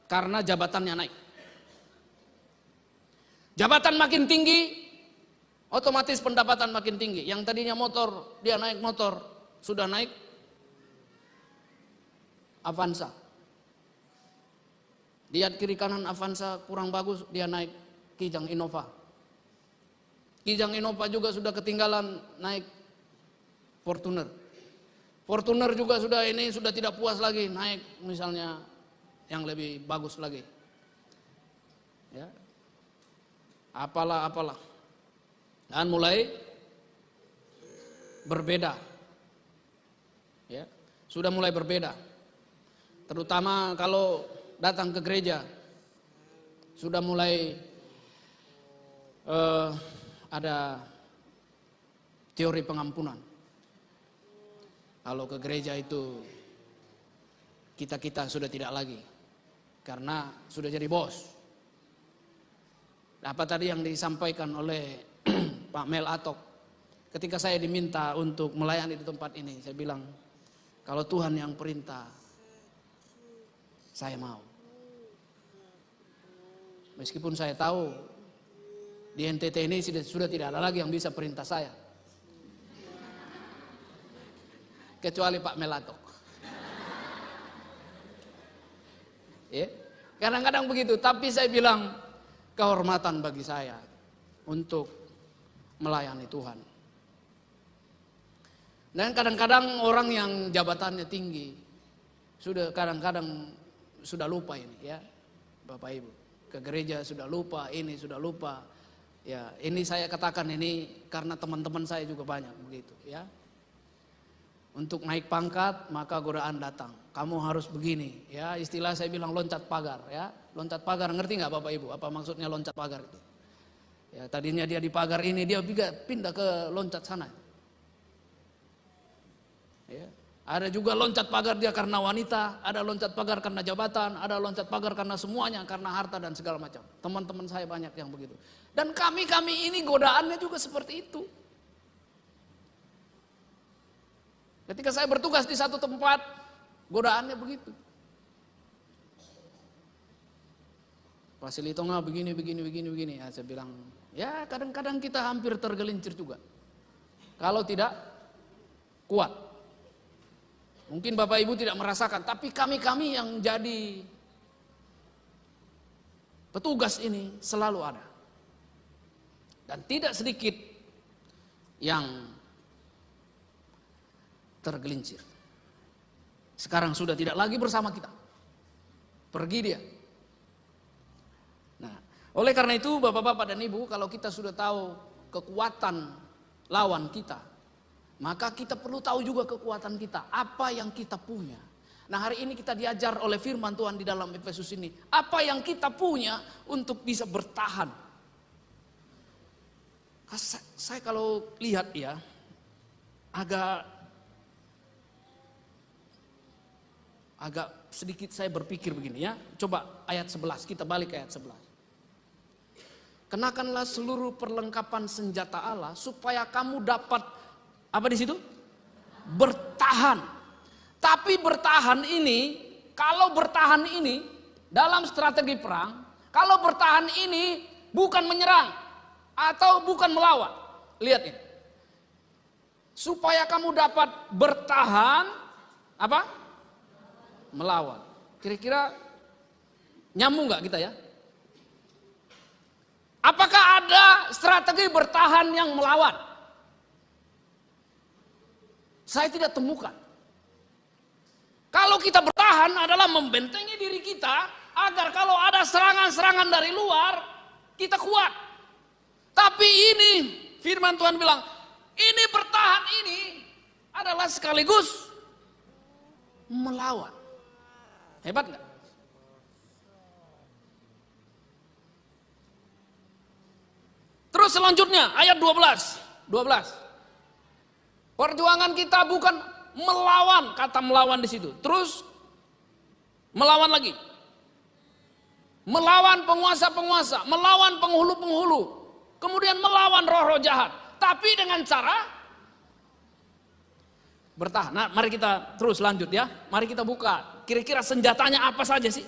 Speaker 1: Karena jabatannya naik. Jabatan makin tinggi, otomatis pendapatan makin tinggi. Yang tadinya motor, dia naik motor, sudah naik Avanza. Lihat kiri kanan Avanza kurang bagus, dia naik Kijang Innova. Kijang Innova juga sudah ketinggalan, naik Fortuner. Fortuner juga sudah tidak puas lagi, naik misalnya yang lebih bagus lagi. Ya. Apalah. dan mulai berbeda. Ya, sudah mulai berbeda. Terutama kalau datang ke gereja, sudah mulai ada teori pengampunan. Kalau ke gereja itu kita sudah tidak lagi, karena sudah jadi bos. Apa tadi yang disampaikan oleh Pak Mel Atok, ketika saya diminta untuk melayani di tempat ini, saya bilang, kalau Tuhan yang perintah, saya mau. Meskipun saya tahu di NTT ini sudah tidak ada lagi yang bisa perintah saya, kecuali Pak Mel Atok. Ya, kadang-kadang begitu, tapi saya bilang kehormatan bagi saya untuk melayani Tuhan. Dan kadang-kadang orang yang jabatannya tinggi kadang-kadang sudah lupa ini, ya Bapak Ibu, ke gereja sudah lupa, ini sudah lupa. Ya, ini saya katakan ini karena teman-teman saya juga banyak begitu, ya. Untuk naik pangkat maka godaan datang. Kamu harus begini, ya. Istilah saya bilang loncat pagar, ya. Loncat pagar, ngerti nggak Bapak Ibu? Apa maksudnya loncat pagar itu? Ya, tadinya dia di pagar ini, dia pindah ke loncat sana. Ya. Ada juga loncat pagar dia karena wanita, ada loncat pagar karena jabatan, ada loncat pagar karena semuanya, karena harta dan segala macam. Teman-teman saya banyak yang begitu. Dan kami ini godaannya juga seperti itu. Ketika saya bertugas di satu tempat, godaannya begitu. Fasilitonga begini. Ya, saya bilang, ya kadang-kadang kita hampir tergelincir juga. Kalau tidak kuat. Mungkin Bapak Ibu tidak merasakan, tapi kami yang jadi petugas ini selalu ada. Dan tidak sedikit yang tergelincir. Sekarang sudah tidak lagi bersama kita. Pergi dia. Nah, oleh karena itu Bapak-bapak dan Ibu, kalau kita sudah tahu kekuatan lawan kita, maka kita perlu tahu juga kekuatan kita, apa yang kita punya. Nah, hari ini kita diajar oleh firman Tuhan di dalam Efesus ini, apa yang kita punya untuk bisa bertahan. Saya kalau lihat ya, agak sedikit saya berpikir begini ya. Coba ayat 11, kita balik ke ayat 11. Kenakanlah seluruh perlengkapan senjata Allah supaya kamu dapat apa di situ? Bertahan. Tapi bertahan ini, kalau bertahan ini dalam strategi perang, kalau bertahan ini bukan menyerang atau bukan melawan. Lihat ini. Supaya kamu dapat bertahan apa? Melawan. Kira-kira nyambung nggak kita ya? Apakah ada strategi bertahan yang melawan? Saya tidak temukan. Kalau kita bertahan adalah membentengi diri kita agar kalau ada serangan-serangan dari luar kita kuat. Tapi ini firman Tuhan bilang, ini bertahan ini adalah sekaligus melawan. Hebat nggak? Terus selanjutnya ayat 12. Perjuangan kita bukan melawan, kata melawan di situ. Terus melawan lagi. Melawan penguasa-penguasa, melawan penghulu-penghulu. Kemudian melawan roh-roh jahat. Tapi dengan cara bertahan. Nah, mari kita terus lanjut ya. Mari kita buka. Kira-kira senjatanya apa saja sih?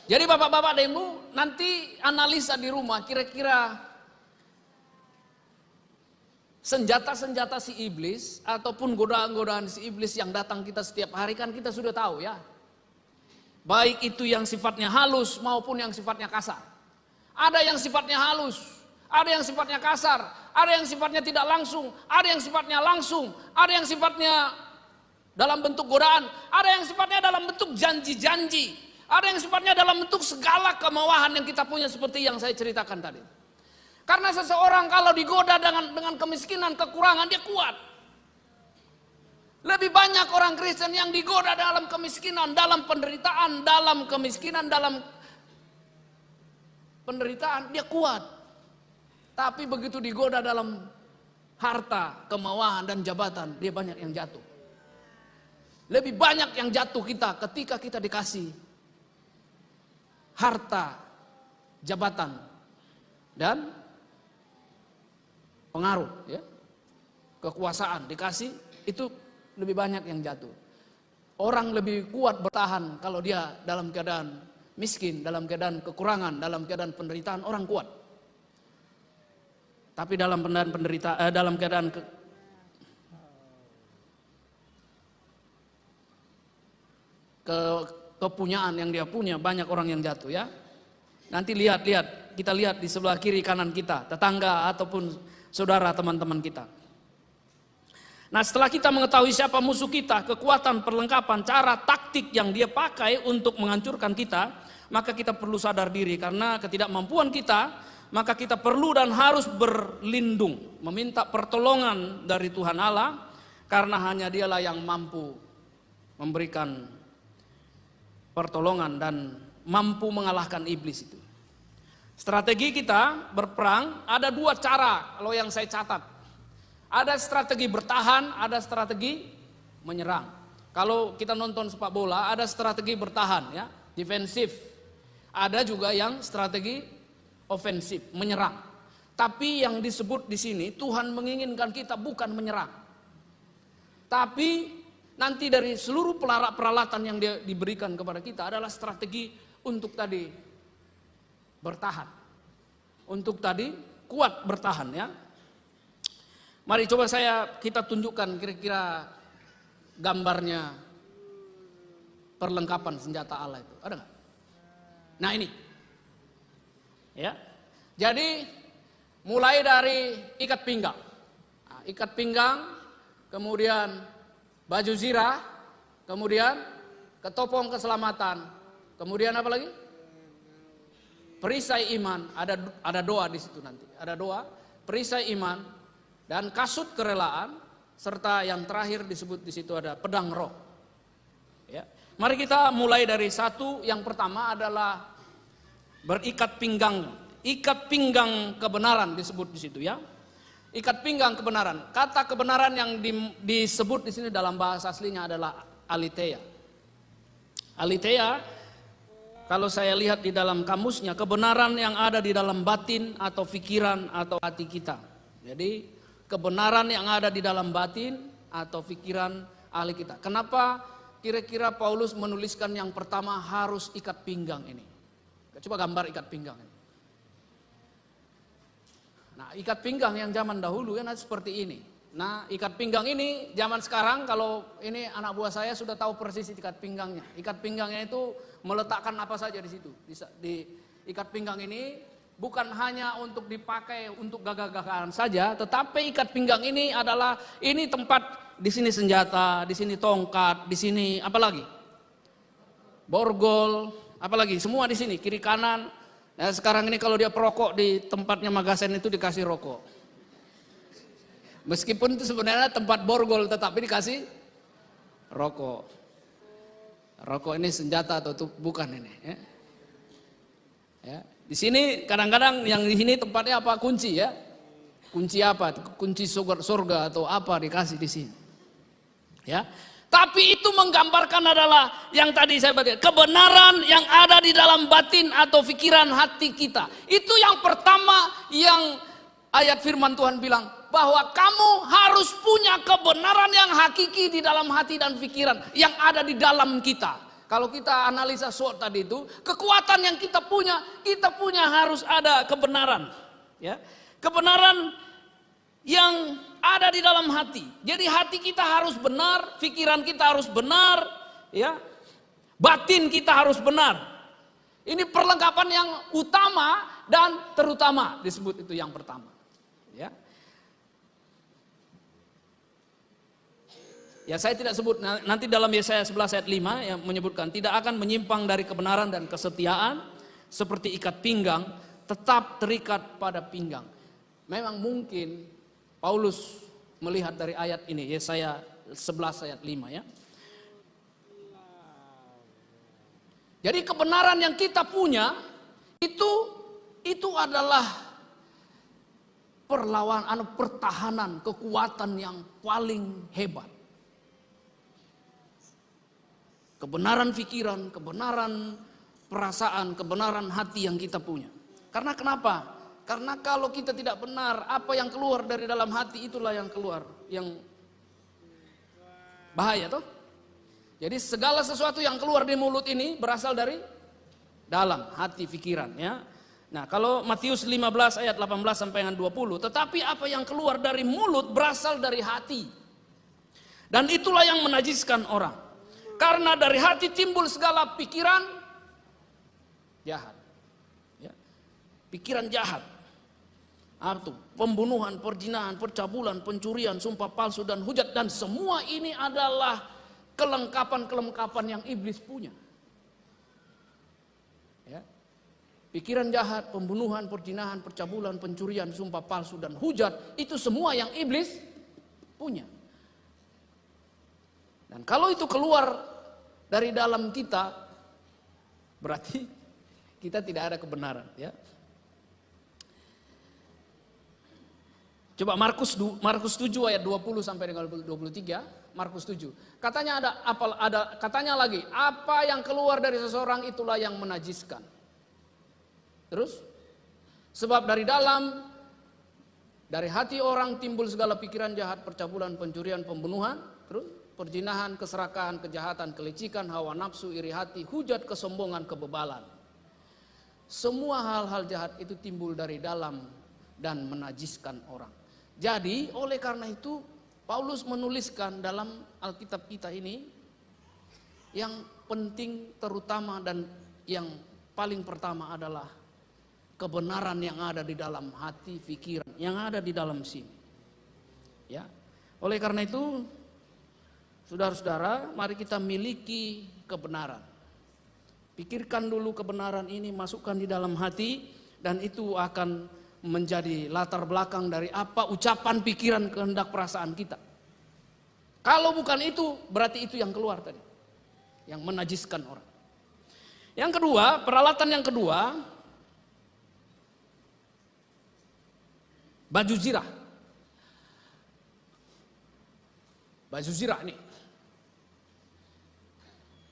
Speaker 1: Jadi bapak-bapak dan ibu, nanti analisa di rumah kira-kira senjata-senjata si iblis ataupun godaan-godaan si iblis yang datang kita setiap hari kan kita sudah tahu ya. Baik itu yang sifatnya halus maupun yang sifatnya kasar. Ada yang sifatnya halus, ada yang sifatnya kasar, ada yang sifatnya tidak langsung, ada yang sifatnya langsung, ada yang sifatnya dalam bentuk godaan, ada yang sifatnya dalam bentuk janji-janji. Ada yang sifatnya dalam bentuk segala kemewahan yang kita punya seperti yang saya ceritakan tadi. Karena seseorang kalau digoda dengan kemiskinan, kekurangan, dia kuat. Lebih banyak orang Kristen yang digoda dalam kemiskinan, dalam penderitaan, dalam kemiskinan, dalam penderitaan, dia kuat. Tapi begitu digoda dalam harta, kemewahan, dan jabatan, dia banyak yang jatuh. Lebih banyak yang jatuh kita ketika kita dikasih harta, jabatan, dan pengaruh, ya, kekuasaan dikasih, itu lebih banyak yang jatuh. Orang lebih kuat bertahan kalau dia dalam keadaan miskin, dalam keadaan kekurangan, dalam keadaan penderitaan, orang kuat. Tapi dalam keadaan penderitaan, dalam keadaan kepunyaan yang dia punya, banyak orang yang jatuh, ya. Nanti kita lihat di sebelah kiri kanan kita, tetangga ataupun saudara, teman-teman kita. Nah, setelah kita mengetahui siapa musuh kita, kekuatan, perlengkapan, cara, taktik yang dia pakai untuk menghancurkan kita, maka kita perlu sadar diri karena ketidakmampuan kita, maka kita perlu dan harus berlindung, meminta pertolongan dari Tuhan Allah, karena hanya Dialah yang mampu memberikan pertolongan dan mampu mengalahkan iblis itu. Strategi kita berperang ada dua cara kalau yang saya catat. Ada strategi bertahan, ada strategi menyerang. Kalau kita nonton sepak bola, ada strategi bertahan, ya, defensif. Ada juga yang strategi ofensif, menyerang. Tapi yang disebut di sini, Tuhan menginginkan kita bukan menyerang. Tapi nanti dari seluruh peralatan yang dia diberikan kepada kita adalah strategi untuk tadi bertahan. Untuk tadi kuat bertahan, ya. Mari coba kita tunjukkan kira-kira gambarnya perlengkapan senjata Allah itu. Ada nggak? Nah, ini. Ya. Jadi mulai dari ikat pinggang. Nah, ikat pinggang, kemudian baju zirah, kemudian ketopong keselamatan, kemudian apa lagi? Perisai iman, ada doa di situ nanti. Ada doa, perisai iman, dan kasut kerelaan, serta yang terakhir disebut di situ ada pedang roh. Ya. Mari kita mulai dari satu. Yang pertama adalah berikat pinggang. Ikat pinggang kebenaran disebut di situ, ya. Ikat pinggang kebenaran. Kata kebenaran yang disebut di sini dalam bahasa aslinya adalah aletheia. Aletheia, kalau saya lihat di dalam kamusnya, kebenaran yang ada di dalam batin atau pikiran atau hati kita. Jadi kebenaran yang ada di dalam batin atau pikiran ahli kita. Kenapa kira-kira Paulus menuliskan yang pertama harus ikat pinggang ini? Coba gambar ikat pinggang ini. Nah, ikat pinggang yang zaman dahulu kan seperti ini. Nah, ikat pinggang ini zaman sekarang, kalau ini anak buah saya sudah tahu persis ikat pinggangnya. Ikat pinggangnya itu meletakkan apa saja di situ. Di ikat pinggang ini bukan hanya untuk dipakai untuk gagah-gagahan saja, tetapi ikat pinggang ini adalah ini tempat, di sini senjata, di sini tongkat, di sini apa lagi? Borgol, apa lagi? Semua di sini, kiri kanan. Nah, sekarang ini kalau dia perokok di tempatnya magasen itu dikasih rokok. Meskipun itu sebenarnya tempat borgol, tetapi dikasih rokok. Rokok ini senjata atau bukan ini? Ya. Ya. Di sini kadang-kadang yang di sini tempatnya apa? Kunci, ya. Kunci apa? Kunci surga atau apa dikasih di sini. Ya. Tapi itu menggambarkan adalah yang tadi saya baca, kebenaran yang ada di dalam batin atau pikiran hati kita. Itu yang pertama yang ayat firman Tuhan bilang, bahwa kamu harus punya kebenaran yang hakiki di dalam hati dan pikiran yang ada di dalam kita. Kalau kita analisa SWOT tadi itu, kekuatan yang kita punya harus ada kebenaran. Ya. Kebenaran yang ada di dalam hati. Jadi hati kita harus benar, pikiran kita harus benar, ya. Batin kita harus benar. Ini perlengkapan yang utama dan terutama disebut itu yang pertama. Ya. Ya saya tidak sebut, nanti dalam Yesaya 11 ayat 5 yang menyebutkan tidak akan menyimpang dari kebenaran dan kesetiaan seperti ikat pinggang, tetap terikat pada pinggang. Memang mungkin Paulus melihat dari ayat ini, Yesaya 11 ayat 5 ya. Jadi kebenaran yang kita punya itu adalah pertahanan, kekuatan yang paling hebat. Kebenaran pikiran, kebenaran perasaan, kebenaran hati yang kita punya. Karena kenapa? Karena kalau kita tidak benar, apa yang keluar dari dalam hati itulah yang keluar, yang bahaya toh. Jadi segala sesuatu yang keluar di mulut ini berasal dari dalam hati pikiran ya. Nah, kalau Matius 15 ayat 18 sampai dengan 20, tetapi apa yang keluar dari mulut berasal dari hati. Dan itulah yang menajiskan orang. Karena dari hati timbul segala pikiran jahat. Ya. Pikiran jahat. Itu pembunuhan, perzinahan, percabulan, pencurian, sumpah palsu dan hujat, dan semua ini adalah kelengkapan-kelengkapan yang iblis punya. Ya. Pikiran jahat, pembunuhan, perzinahan, percabulan, pencurian, sumpah palsu dan hujat, itu semua yang iblis punya. Dan kalau itu keluar dari dalam kita, berarti kita tidak ada kebenaran ya. Coba Markus 7 ayat 20 sampai dengan 23, Markus 7. Katanya katanya lagi, apa yang keluar dari seseorang itulah yang menajiskan. Terus, sebab dari hati orang timbul segala pikiran jahat, percabulan, pencurian, pembunuhan, terus perzinahan, keserakahan, kejahatan, kelicikan, hawa nafsu, iri hati, hujat, kesombongan, kebebalan. Semua hal-hal jahat itu timbul dari dalam dan menajiskan orang. Jadi oleh karena itu Paulus menuliskan dalam Alkitab kita ini yang penting terutama dan yang paling pertama adalah kebenaran yang ada di dalam hati, pikiran, yang ada di dalam sini. Ya. Oleh karena itu, saudara-saudara, mari kita miliki kebenaran. Pikirkan dulu kebenaran ini, masukkan di dalam hati, dan itu akan menjadi latar belakang dari apa ucapan, pikiran, kehendak, perasaan kita. Kalau bukan itu, berarti itu yang keluar tadi, yang menajiskan orang. Yang kedua, peralatan yang kedua, baju zirah. Baju zirah ini.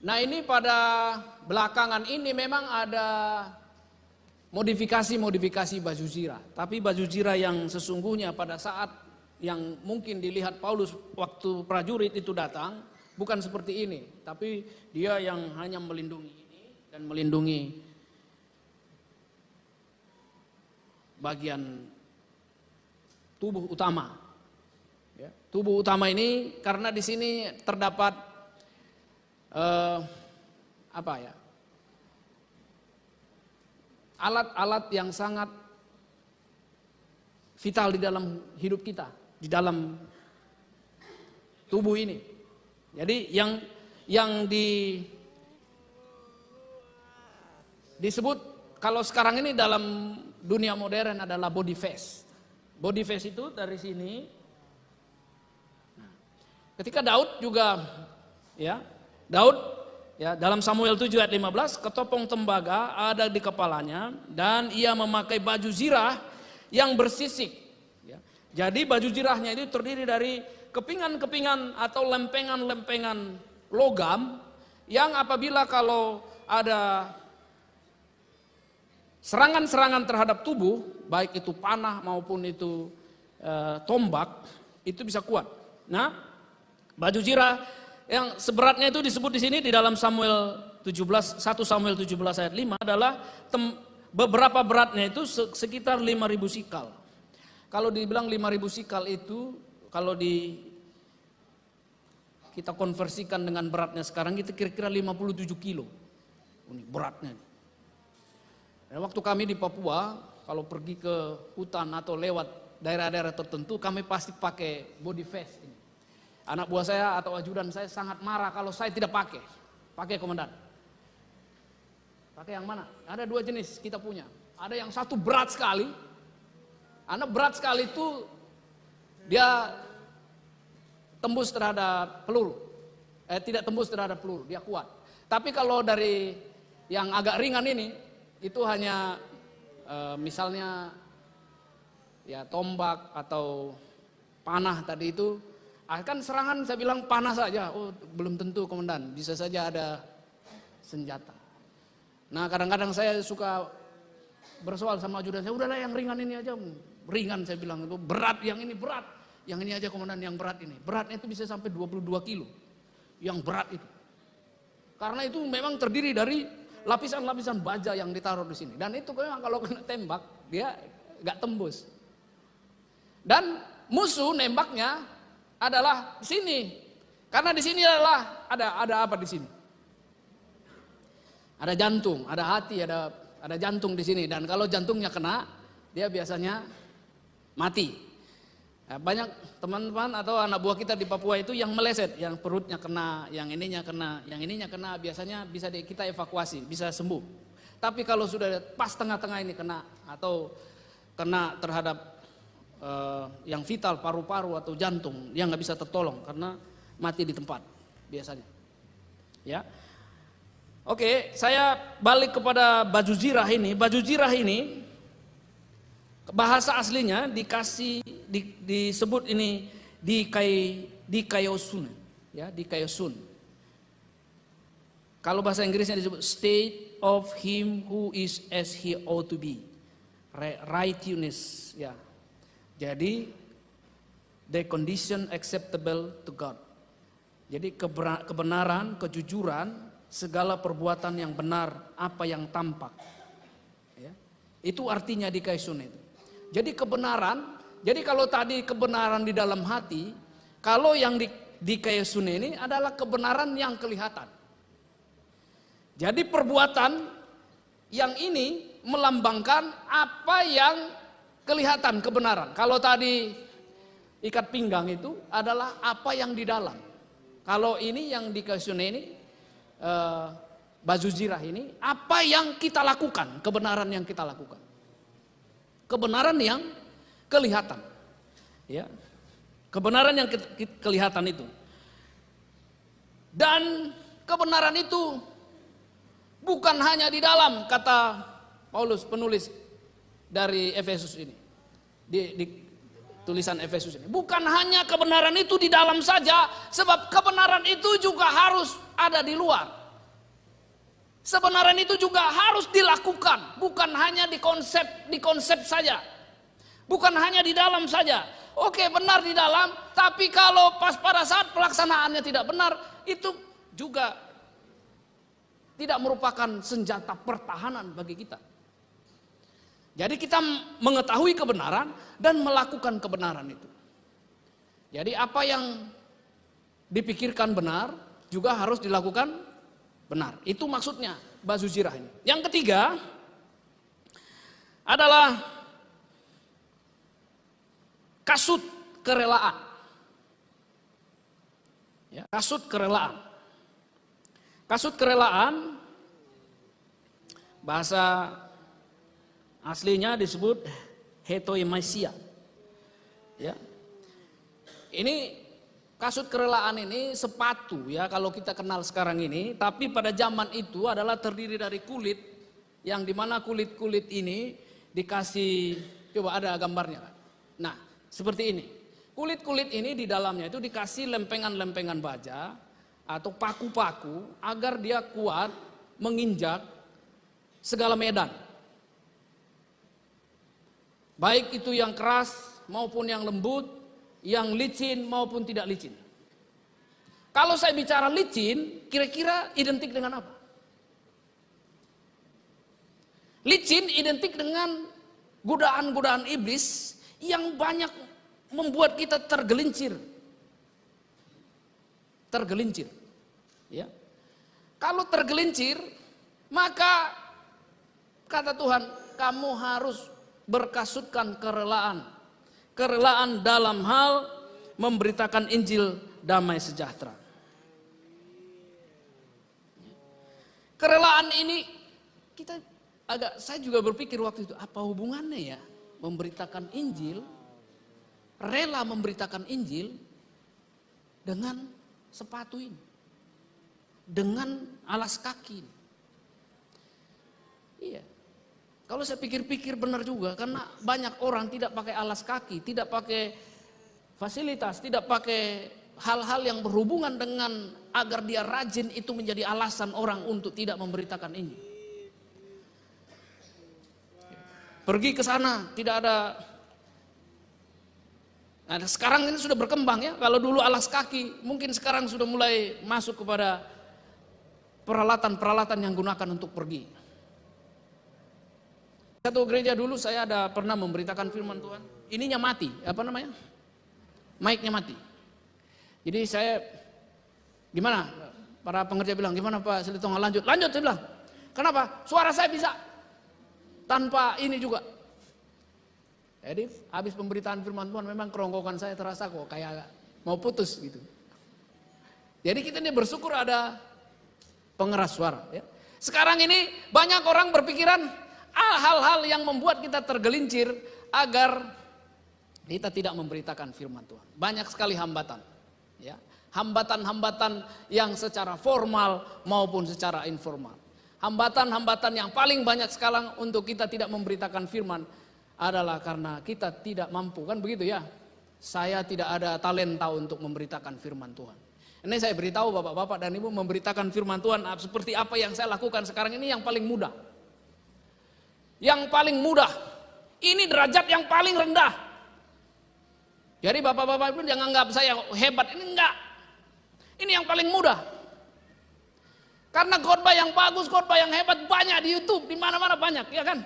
Speaker 1: Nah, ini pada belakangan ini memang ada modifikasi baju zirah. Tapi baju zirah yang sesungguhnya pada saat yang mungkin dilihat Paulus waktu prajurit itu datang, bukan seperti ini. Tapi dia yang hanya melindungi ini dan melindungi bagian tubuh utama. Ya, tubuh utama ini karena di sini terdapat alat-alat yang sangat vital di dalam hidup kita, di dalam tubuh ini. Jadi yang disebut kalau sekarang ini dalam dunia modern adalah body face. Body face itu dari sini. Ketika Daud juga Daud dalam Samuel 7 ayat 15, ketopong tembaga ada di kepalanya dan ia memakai baju zirah yang bersisik. Ya. Jadi baju zirahnya itu terdiri dari kepingan-kepingan atau lempengan-lempengan logam yang apabila kalau ada serangan-serangan terhadap tubuh, baik itu panah maupun itu tombak, itu bisa kuat. Nah, baju zirah yang seberatnya itu disebut di sini di dalam 1 Samuel 17 ayat 5 adalah beberapa beratnya itu sekitar 5.000 sikal. Kalau dibilang 5.000 sikal itu kalau kita konversikan dengan beratnya sekarang itu kira-kira 57 kilo. Ini beratnya. Dan waktu kami di Papua kalau pergi ke hutan atau lewat daerah-daerah tertentu kami pasti pakai body vest ini. Anak buah saya atau ajudan saya sangat marah kalau saya tidak pakai. Pakai komandan. Pakai yang mana? Ada 2 jenis kita punya. Ada yang satu berat sekali. Anak berat sekali itu dia tembus terhadap peluru. Tidak tembus terhadap peluru, dia kuat. Tapi kalau dari yang agak ringan ini, itu hanya misalnya ya tombak atau panah tadi itu. Kan serangan saya bilang panah saja, oh belum tentu komandan, bisa saja ada senjata. Nah kadang-kadang saya suka bersoal sama ajudan saya, udahlah yang ringan ini aja, ringan saya bilang itu berat, yang ini berat, yang ini aja komandan yang berat ini. Beratnya itu bisa sampai 22 kilo, yang berat itu. Karena itu memang terdiri dari lapisan-lapisan baja yang ditaruh di sini. Dan itu memang kalau kena tembak dia nggak tembus. Dan musuh nembaknya adalah di sini, karena di sini adalah ada apa di sini? Ada jantung, ada hati, ada jantung di sini. Dan kalau jantungnya kena, dia biasanya mati. Nah, banyak teman-teman atau anak buah kita di Papua itu yang meleset, yang perutnya kena, yang ininya kena, biasanya bisa kita evakuasi, bisa sembuh. Tapi kalau sudah pas tengah-tengah ini kena atau kena terhadap yang vital, paru-paru atau jantung, yang nggak bisa tertolong karena mati di tempat biasanya. Ya, oke, saya balik kepada baju zirah ini. Baju zirah ini bahasa aslinya disebut ini di kayosun, ya, di kayosun. Kalau bahasa Inggrisnya disebut state of him who is as he ought to be, righteousness, ya. Jadi the condition acceptable to God. Jadi kebenaran, kejujuran, segala perbuatan yang benar, apa yang tampak. Ya. Itu artinya di kaisun itu. Jadi kebenaran, jadi kalau tadi kebenaran di dalam hati, kalau yang di kaisun ini adalah kebenaran yang kelihatan. Jadi perbuatan yang ini melambangkan apa yang kelihatan kebenaran. Kalau tadi ikat pinggang itu adalah apa yang di dalam. Kalau ini yang di kasune ini baju zirah ini apa yang kita lakukan, kebenaran yang kita lakukan. Kebenaran yang kelihatan. Ya. Kebenaran yang kelihatan itu. Dan kebenaran itu bukan hanya di dalam, kata Paulus penulis dari Efesus ini, di tulisan Efesus ini. Bukan hanya kebenaran itu di dalam saja, sebab kebenaran itu juga harus ada di luar. Kebenaran itu juga harus dilakukan, bukan hanya di konsep saja. Bukan hanya di dalam saja. Oke, benar di dalam, tapi kalau pas pada saat pelaksanaannya tidak benar, itu juga tidak merupakan senjata pertahanan bagi kita. Jadi kita mengetahui kebenaran dan melakukan kebenaran itu. Jadi apa yang dipikirkan benar juga harus dilakukan benar. Itu maksudnya baju zirah ini. Yang ketiga adalah kasut kerelaan. Ya, kasut kerelaan. Kasut kerelaan bahasa aslinya disebut hetoimasia. Ya. Ini kasut kerelaan ini sepatu ya kalau kita kenal sekarang ini, tapi pada zaman itu adalah terdiri dari kulit yang dimana kulit-kulit ini dikasih, coba ada gambarnya. Nah, seperti ini. Kulit-kulit ini di dalamnya itu dikasih lempengan-lempengan baja atau paku-paku agar dia kuat menginjak segala medan. Baik itu yang keras maupun yang lembut, yang licin maupun tidak licin. Kalau saya bicara licin, kira-kira identik dengan apa? Licin identik dengan godaan-godaan iblis yang banyak membuat kita tergelincir. Tergelincir. Ya. Kalau tergelincir, maka kata Tuhan, kamu harus berkasutkan kerelaan. Kerelaan dalam hal memberitakan Injil damai sejahtera. Kerelaan ini saya juga berpikir waktu itu, apa hubungannya ya memberitakan Injil, rela memberitakan Injil dengan sepatu ini, dengan alas kaki ini. Iya. Kalau saya pikir-pikir benar juga, karena banyak orang tidak pakai alas kaki, tidak pakai fasilitas, tidak pakai hal-hal yang berhubungan dengan agar dia rajin, itu menjadi alasan orang untuk tidak memberitakan Injil. Pergi ke sana tidak ada. Nah, sekarang ini sudah berkembang ya. Kalau dulu alas kaki, mungkin sekarang sudah mulai masuk kepada peralatan-peralatan yang gunakan untuk pergi. Satu gereja dulu saya pernah memberitakan firman Tuhan. Ininya mati, apa namanya? Mic-nya mati. Jadi saya, gimana? Para pengerja bilang, gimana Pak Silitonga, lanjut saya bilang. Kenapa? Suara saya bisa. Tanpa ini juga. Jadi habis pemberitaan firman Tuhan memang kerongkongan saya terasa kok kayak mau putus gitu. Jadi kita ini bersyukur ada pengeras suara. Ya. Sekarang ini banyak orang berpikiran hal-hal yang membuat kita tergelincir agar kita tidak memberitakan firman Tuhan. Banyak sekali hambatan. Ya. Hambatan-hambatan yang secara formal maupun secara informal. Hambatan-hambatan yang paling banyak sekarang untuk kita tidak memberitakan firman adalah karena kita tidak mampu, kan begitu ya. Saya tidak ada talenta untuk memberitakan firman Tuhan. Ini saya beritahu bapak-bapak dan ibu, memberitakan firman Tuhan seperti apa yang saya lakukan sekarang ini yang paling mudah. Yang paling mudah. Ini derajat yang paling rendah. Jadi bapak-bapak pun jangan anggap saya hebat, ini enggak. Ini yang paling mudah. Karena khotbah yang bagus, khotbah yang hebat banyak di YouTube, di mana-mana banyak, ya kan?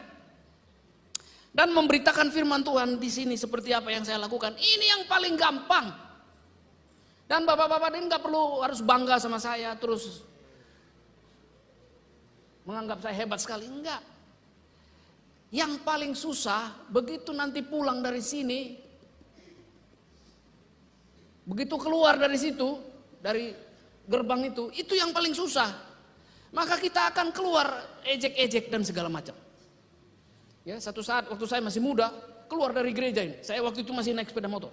Speaker 1: Dan memberitakan firman Tuhan di sini seperti apa yang saya lakukan, ini yang paling gampang. Dan bapak-bapak ini nggak perlu harus bangga sama saya terus menganggap saya hebat sekali, enggak. Yang paling susah begitu nanti pulang dari sini, begitu keluar dari situ, dari gerbang itu yang paling susah. Maka kita akan keluar ejek-ejek dan segala macam. Ya, satu saat waktu saya masih muda, keluar dari gereja ini. Saya waktu itu masih naik sepeda motor.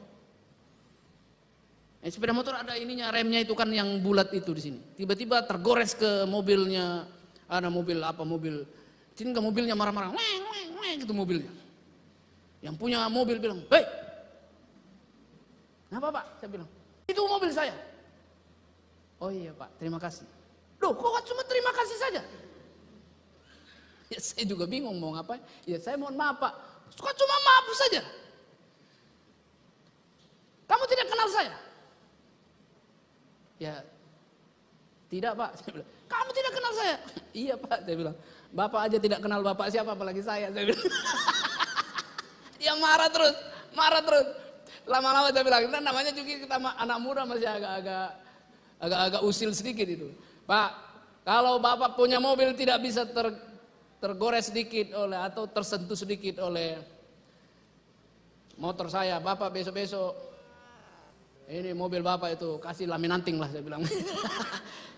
Speaker 1: Sepeda motor ada ininya, remnya itu kan yang bulat itu di sini. Tiba-tiba tergores ke mobilnya, ada mobil. Sini ke mobilnya marah-marah, weng gitu mobilnya. Yang punya mobil bilang, hei, kenapa Pak? Saya bilang, itu mobil saya. Oh iya Pak, terima kasih. Loh, kok cuma terima kasih saja? Ya saya juga bingung mau ngapain. Ya saya mohon maaf Pak. Kok cuma maaf saja? Kamu tidak kenal saya? Ya tidak Pak. Saya bilang, kamu tidak kenal saya? Iya Pak, saya bilang. Bapak aja tidak kenal Bapak siapa apalagi saya bilang. Dia marah terus. Lama-lama saya bilang, nah, namanya juga kita anak muda masih agak usil sedikit itu. Pak, kalau Bapak punya mobil tidak bisa tergores sedikit atau tersentuh sedikit oleh motor saya, Bapak besok-besok ini mobil Bapak itu kasih laminating lah saya bilang.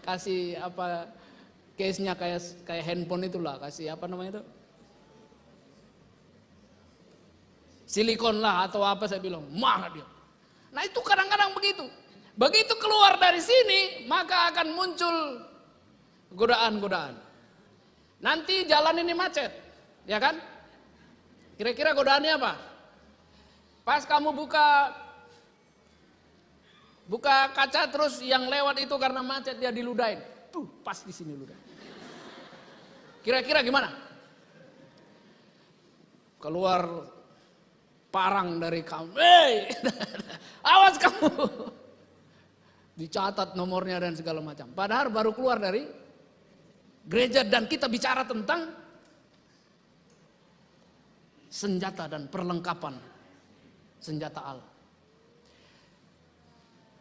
Speaker 1: Kasih apa case-nya kayak handphone itulah, kasih apa namanya itu? Silikon lah atau apa saya bilang. Marah dia. Nah itu kadang-kadang begitu. Begitu keluar dari sini, maka akan muncul godaan-godaan. Nanti jalan ini macet, ya kan? Kira-kira godaannya apa? Pas kamu buka kaca terus yang lewat itu karena macet dia diludahin. Tuh, pas di sini ludah. Kira-kira gimana? Keluar parang dari kamu. Hei, awas kamu. Dicatat nomornya dan segala macam. Padahal baru keluar dari gereja dan kita bicara tentang senjata dan perlengkapan senjata Allah.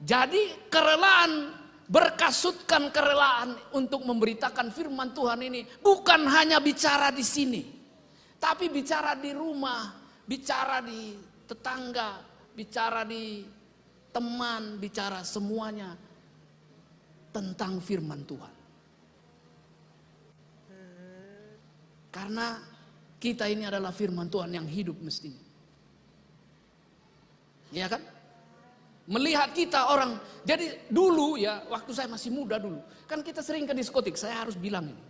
Speaker 1: Jadi kerelaan, berkasutkan kerelaan untuk memberitakan firman Tuhan ini bukan hanya bicara di sini, tapi bicara di rumah, bicara di tetangga, bicara di teman, bicara semuanya tentang firman Tuhan. Karena kita ini adalah firman Tuhan yang hidup mestinya. Ya kan? Melihat kita orang, jadi dulu ya, waktu saya masih muda dulu, kan kita sering ke diskotik, saya harus bilang ini.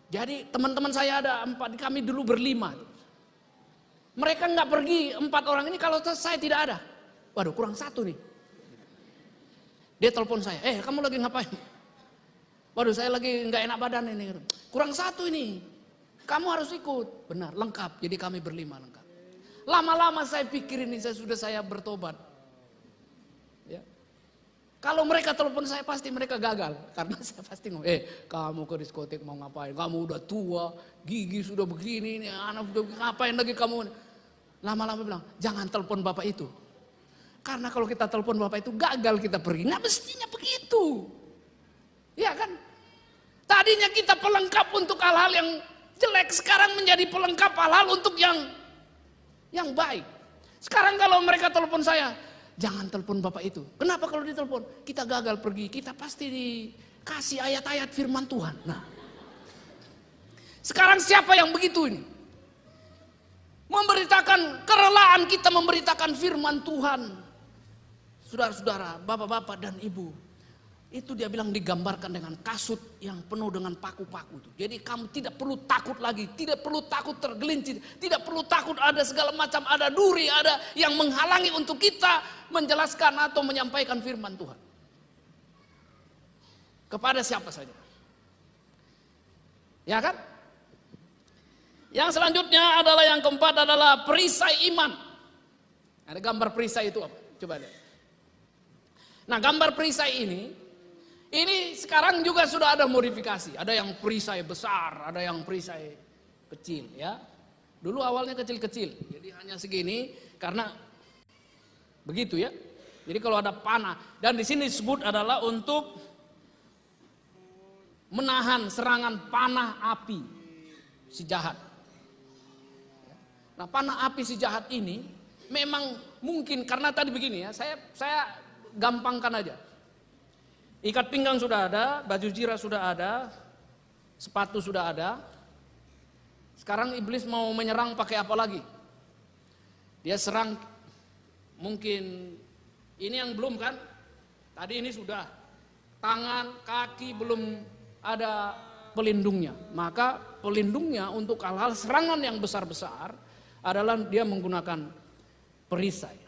Speaker 1: Jadi teman-teman saya ada 4, kami dulu berlima. Mereka nggak pergi 4 orang ini kalau saya tidak ada. Waduh, kurang 1 nih. Dia telepon saya, kamu lagi ngapain? Waduh, saya lagi nggak enak badan ini. Kurang 1 ini, kamu harus ikut. Benar, lengkap. Jadi kami berlima lengkap. Lama-lama saya pikir ini saya bertobat. Ya. Kalau mereka telepon saya pasti mereka gagal. Karena saya pasti ngomong, kamu ke diskotik mau ngapain? Kamu udah tua, gigi sudah begini, ini anak udah ngapain lagi kamu? Lama-lama bilang, jangan telepon bapak itu. Karena kalau kita telepon bapak itu gagal kita pergi. Nah mestinya begitu. Ya kan? Tadinya kita pelengkap untuk hal-hal yang jelek. Sekarang menjadi pelengkap hal-hal untuk yang baik. Sekarang kalau mereka telepon saya, jangan telepon bapak itu. Kenapa kalau ditelepon? Kita gagal pergi, kita pasti dikasih ayat-ayat firman Tuhan. Nah, sekarang siapa yang begitu ini? Memberitakan kerelaan kita memberitakan firman Tuhan. Saudara-saudara, bapak-bapak dan ibu. Itu dia bilang digambarkan dengan kasut yang penuh dengan paku-paku itu. Jadi kamu tidak perlu takut lagi, tidak perlu takut tergelincir, tidak perlu takut ada segala macam, ada duri, ada yang menghalangi untuk kita menjelaskan atau menyampaikan firman Tuhan. Kepada siapa saja. Ya kan? Yang selanjutnya adalah yang keempat adalah perisai iman. Ada gambar perisai itu apa? Coba lihat. Nah, gambar perisai ini sekarang juga sudah ada modifikasi. Ada yang perisai besar, ada yang perisai kecil ya. Dulu awalnya kecil-kecil. Jadi hanya segini karena begitu ya. Jadi kalau ada panah dan di sini disebut adalah untuk menahan serangan panah api si jahat. Nah, panah api si jahat ini memang mungkin karena tadi begini ya. Saya gampangkan aja. Ikat pinggang sudah ada, baju zirah sudah ada, sepatu sudah ada. Sekarang iblis mau menyerang pakai apa lagi? Dia serang mungkin ini yang belum kan? Tadi ini sudah. Tangan, kaki belum ada pelindungnya. Maka pelindungnya untuk hal-hal serangan yang besar-besar adalah dia menggunakan perisai.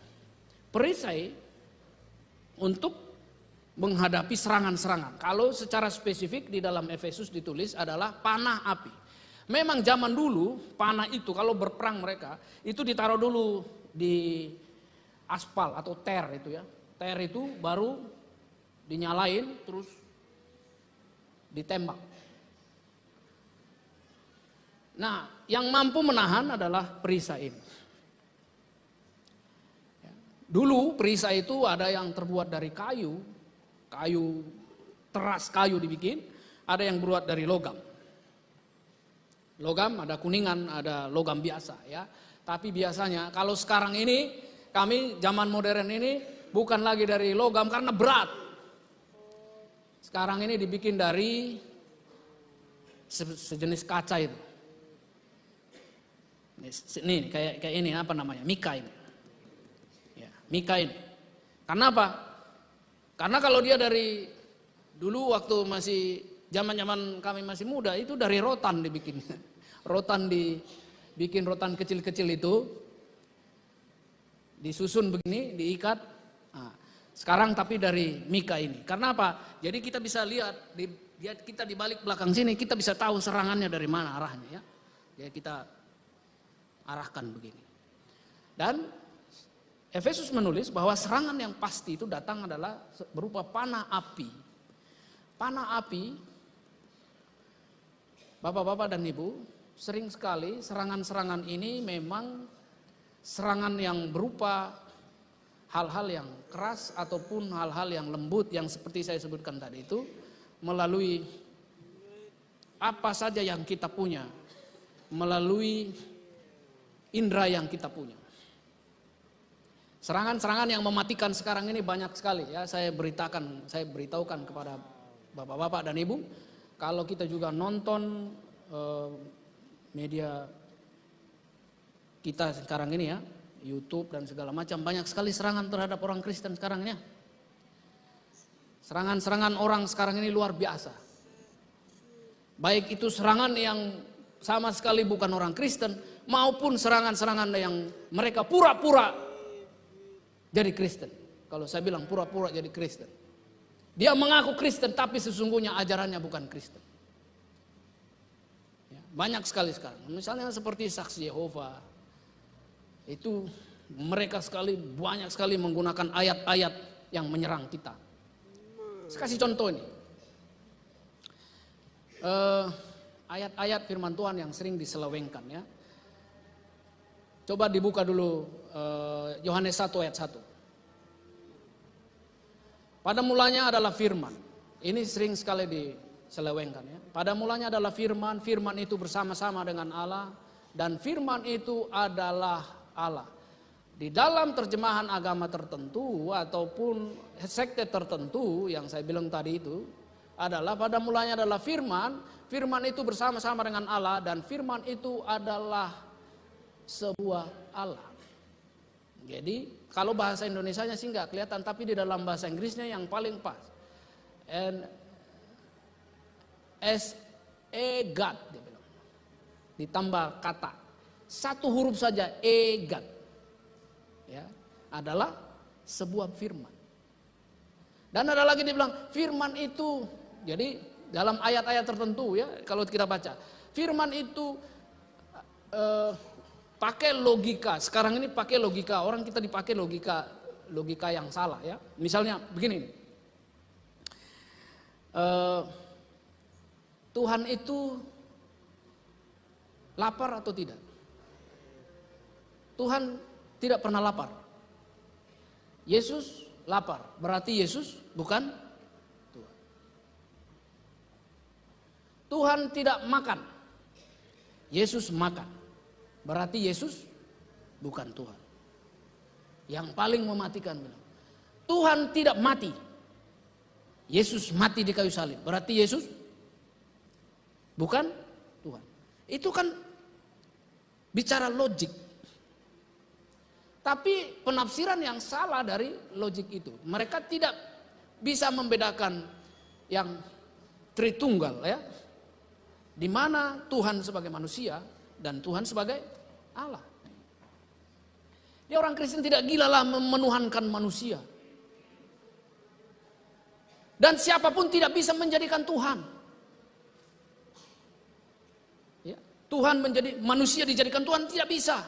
Speaker 1: Perisai untuk menghadapi serangan-serangan. Kalau secara spesifik di dalam Efesus ditulis adalah panah api. Memang zaman dulu panah itu kalau berperang mereka itu ditaruh dulu di aspal atau ter itu ya. Ter itu baru dinyalain terus ditembak. Nah, yang mampu menahan adalah perisai ini. Dulu perisai itu ada yang terbuat dari kayu teras kayu dibikin, ada yang berbuat dari logam. Logam ada kuningan, ada logam biasa ya. Tapi biasanya kalau sekarang ini kami zaman modern ini bukan lagi dari logam karena berat. Sekarang ini dibikin dari sejenis kaca itu. Ini kayak ini apa namanya? Mika ini. Ya, mika ini. Karena apa? Karena kalau dia dari dulu waktu masih zaman-zaman kami masih muda itu dari rotan dibikin. Rotan dibikin rotan kecil-kecil itu disusun begini, diikat. Nah, sekarang tapi dari mika ini. Karena apa? Jadi kita bisa lihat kita di balik belakang sini kita bisa tahu serangannya dari mana arahnya ya. Jadi kita arahkan begini. Dan Efesus menulis bahwa serangan yang pasti itu datang adalah berupa panah api. Panah api, bapak-bapak dan ibu, sering sekali serangan-serangan ini memang serangan yang berupa hal-hal yang keras ataupun hal-hal yang lembut yang seperti saya sebutkan tadi itu melalui apa saja yang kita punya, melalui indera yang kita punya. Serangan-serangan yang mematikan sekarang ini banyak sekali ya. Saya beritahukan kepada bapak-bapak dan ibu, kalau kita juga nonton media kita sekarang ini ya, YouTube dan segala macam, banyak sekali serangan terhadap orang Kristen sekarang ini ya. Serangan-serangan orang sekarang ini luar biasa. Baik itu serangan yang sama sekali bukan orang Kristen, maupun serangan-serangan yang mereka pura-pura jadi Kristen. Kalau saya bilang pura-pura jadi Kristen. Dia mengaku Kristen tapi sesungguhnya ajarannya bukan Kristen. Ya, banyak sekali sekarang. Misalnya seperti saksi Yehova. Itu mereka banyak sekali menggunakan ayat-ayat yang menyerang kita. Saya kasih contoh ini. Ayat-ayat firman Tuhan yang sering diselewengkan ya. Coba dibuka dulu Yohanes 1 ayat 1. Pada mulanya adalah firman. Ini sering sekali diselewengkan ya. Pada mulanya adalah firman, firman itu bersama-sama dengan Allah, dan firman itu adalah Allah. Di dalam terjemahan agama tertentu ataupun sekte tertentu yang saya bilang tadi itu adalah pada mulanya adalah firman, firman itu bersama-sama dengan Allah, dan firman itu adalah sebuah Allah. Jadi kalau bahasa Indonesianya sih nggak kelihatan, tapi di dalam bahasa Inggrisnya yang paling pas. And as a God dia bilang. Ditambah kata satu huruf saja, God. Ya, adalah sebuah firman. Dan ada lagi dia bilang firman itu, jadi dalam ayat-ayat tertentu ya, kalau kita baca firman itu pakai logika. Sekarang ini pakai logika, orang kita dipakai logika yang salah ya. Misalnya begini, Tuhan itu lapar atau tidak? Tuhan tidak pernah lapar. Yesus lapar, berarti Yesus bukan Tuhan. Tuhan tidak makan, Yesus makan. Berarti Yesus bukan Tuhan. Yang paling mematikan bilang, Tuhan tidak mati, Yesus mati di kayu salib. Berarti Yesus bukan Tuhan. Itu kan bicara logik. Tapi penafsiran yang salah dari logik itu. Mereka tidak bisa membedakan yang Tritunggal ya. Di mana Tuhan sebagai manusia dan Tuhan sebagai Allah. Dia orang Kristen tidak gila lah menuhankan manusia. Dan siapapun tidak bisa menjadikan Tuhan. Ya, Tuhan menjadi manusia dijadikan Tuhan tidak bisa.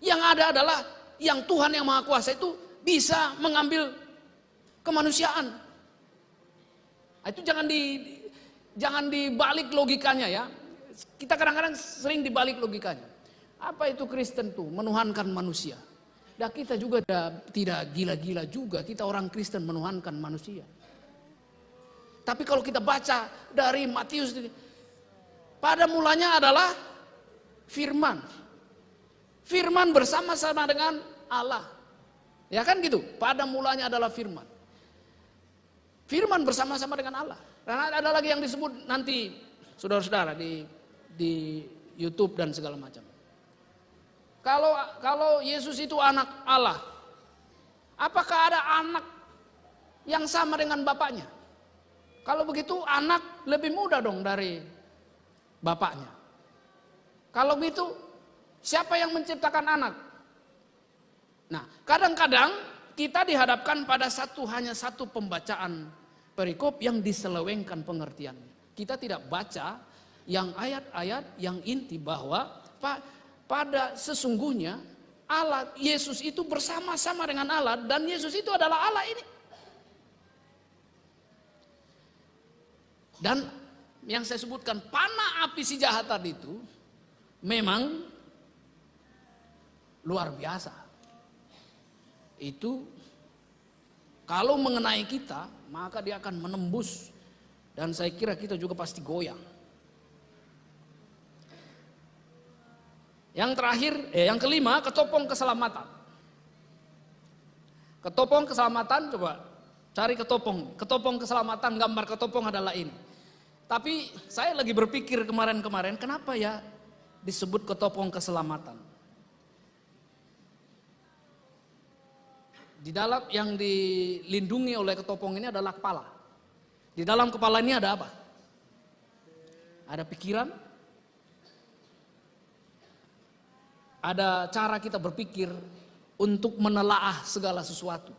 Speaker 1: Yang ada adalah yang Tuhan yang Maha Kuasa itu bisa mengambil kemanusiaan. Itu jangan dibalik logikanya ya. Kita kadang-kadang sering dibalik logikanya. Apa itu Kristen tuh? Menuhankan manusia. Nah kita juga tidak gila-gila juga. Kita orang Kristen menuhankan manusia. Tapi kalau kita baca dari Matius, pada mulanya adalah firman. Firman bersama-sama dengan Allah. Ya kan gitu. Pada mulanya adalah firman. Firman bersama-sama dengan Allah. Dan ada lagi yang disebut nanti saudara-saudara di YouTube dan segala macam. Kalau Yesus itu anak Allah, apakah ada anak yang sama dengan bapaknya? Kalau begitu anak lebih muda dong dari bapaknya. Kalau begitu siapa yang menciptakan anak? Nah, kadang-kadang kita dihadapkan pada hanya satu pembacaan perikop yang diselewengkan pengertiannya. Kita tidak baca yang ayat-ayat yang inti bahwa pada sesungguhnya Allah, Yesus itu bersama-sama dengan Allah, dan Yesus itu adalah Allah ini. Dan yang saya sebutkan panah api si jahat tadi itu memang luar biasa. Itu kalau mengenai kita, maka dia akan menembus, dan saya kira kita juga pasti goyang. Yang terakhir, yang kelima, ketopong keselamatan. Ketopong keselamatan, coba cari ketopong. Ketopong keselamatan, gambar ketopong adalah ini. Tapi saya lagi berpikir kemarin-kemarin, kenapa ya disebut ketopong keselamatan? Di dalam yang dilindungi oleh ketopong ini adalah kepala. Di dalam kepala ini ada apa? Ada pikiran, ada cara kita berpikir untuk menelaah segala sesuatu.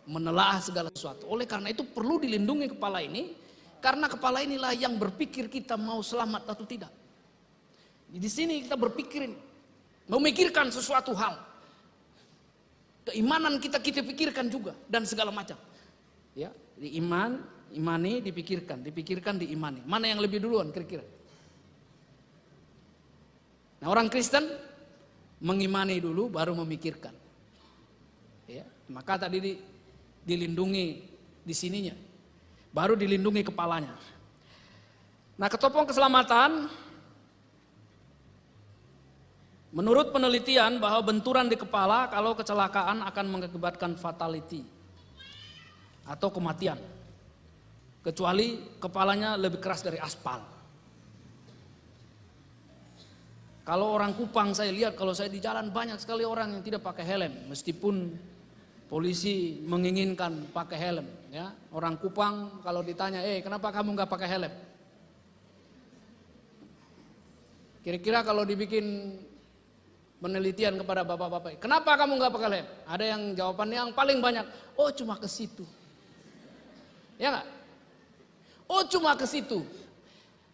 Speaker 1: Menelaah segala sesuatu. Oleh karena itu perlu dilindungi kepala ini, karena kepala inilah yang berpikir kita mau selamat atau tidak. Di sini kita berpikir, memikirkan sesuatu hal. Keimanan kita pikirkan juga dan segala macam. Ya, imani, dipikirkan, diimani. Mana yang lebih duluan kira-kira? Nah, orang Kristen mengimani dulu baru memikirkan. Ya, maka tadi dilindungi di sininya. Baru dilindungi kepalanya. Nah, ketopong keselamatan menurut penelitian bahwa benturan di kepala kalau kecelakaan akan mengakibatkan fatality atau kematian. Kecuali kepalanya lebih keras dari aspal. Kalau orang Kupang saya lihat, kalau saya di jalan banyak sekali orang yang tidak pakai helm, meskipun polisi menginginkan pakai helm. Ya, orang Kupang kalau ditanya, kenapa kamu nggak pakai helm? Kira-kira kalau dibikin penelitian kepada bapak-bapak, kenapa kamu nggak pakai helm? Ada yang jawabannya yang paling banyak, oh cuma ke situ. Ya nggak? Oh cuma ke situ.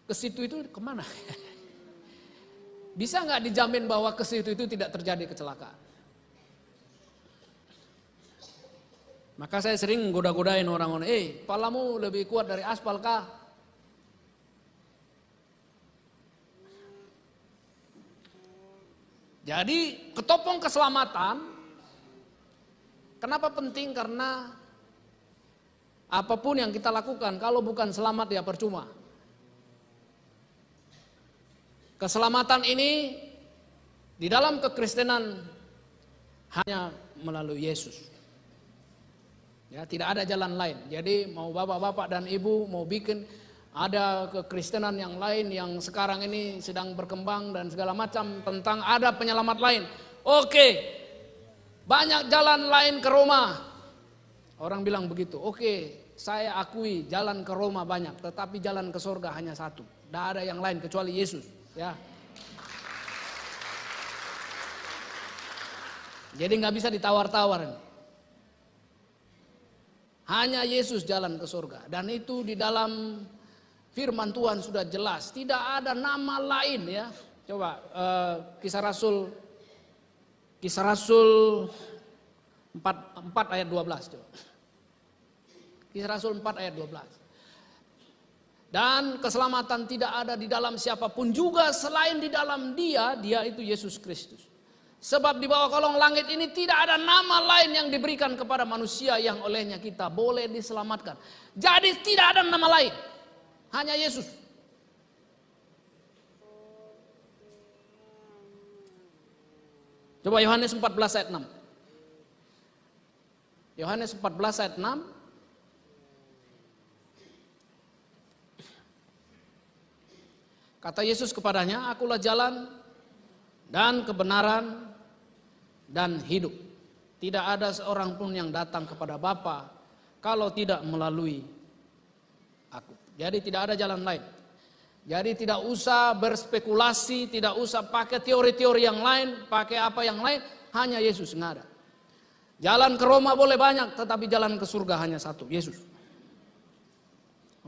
Speaker 1: Ke situ itu kemana? Bisa nggak dijamin bahwa ke situ itu tidak terjadi kecelakaan? Maka saya sering goda-godain orang-orang, kepalamu lebih kuat dari aspal kah? Jadi ketopong keselamatan, kenapa penting? Karena apapun yang kita lakukan, kalau bukan selamat ya percuma. Keselamatan ini di dalam kekristenan hanya melalui Yesus. Ya, tidak ada jalan lain. Jadi mau bapak-bapak dan ibu mau bikin ada kekristenan yang lain yang sekarang ini sedang berkembang dan segala macam tentang ada penyelamat lain. Oke, banyak jalan lain ke Roma. Orang bilang begitu. Oke, saya akui jalan ke Roma banyak, tetapi jalan ke surga hanya satu. Tidak ada yang lain kecuali Yesus. Ya. Jadi nggak bisa ditawar-tawar. Hanya Yesus jalan ke surga. Dan itu di dalam firman Tuhan sudah jelas. Tidak ada nama lain ya. Coba Kisah Rasul 4 ayat 12. Coba. Kisah Rasul 4 ayat 12. Dan keselamatan tidak ada di dalam siapapun juga selain di dalam dia itu Yesus Kristus. Sebab di bawah kolong langit ini tidak ada nama lain yang diberikan kepada manusia yang olehnya kita boleh diselamatkan. Jadi tidak ada nama lain, hanya Yesus. Coba Yohanes 14 ayat 6. Yohanes 14 ayat 6. Kata Yesus kepadanya, akulah jalan dan kebenaran dan hidup. Tidak ada seorang pun yang datang kepada Bapa kalau tidak melalui aku. Jadi tidak ada jalan lain. Jadi tidak usah berspekulasi, tidak usah pakai teori-teori yang lain, pakai apa yang lain, hanya Yesus yang ada. Jalan ke Roma boleh banyak, tetapi jalan ke surga hanya satu, Yesus.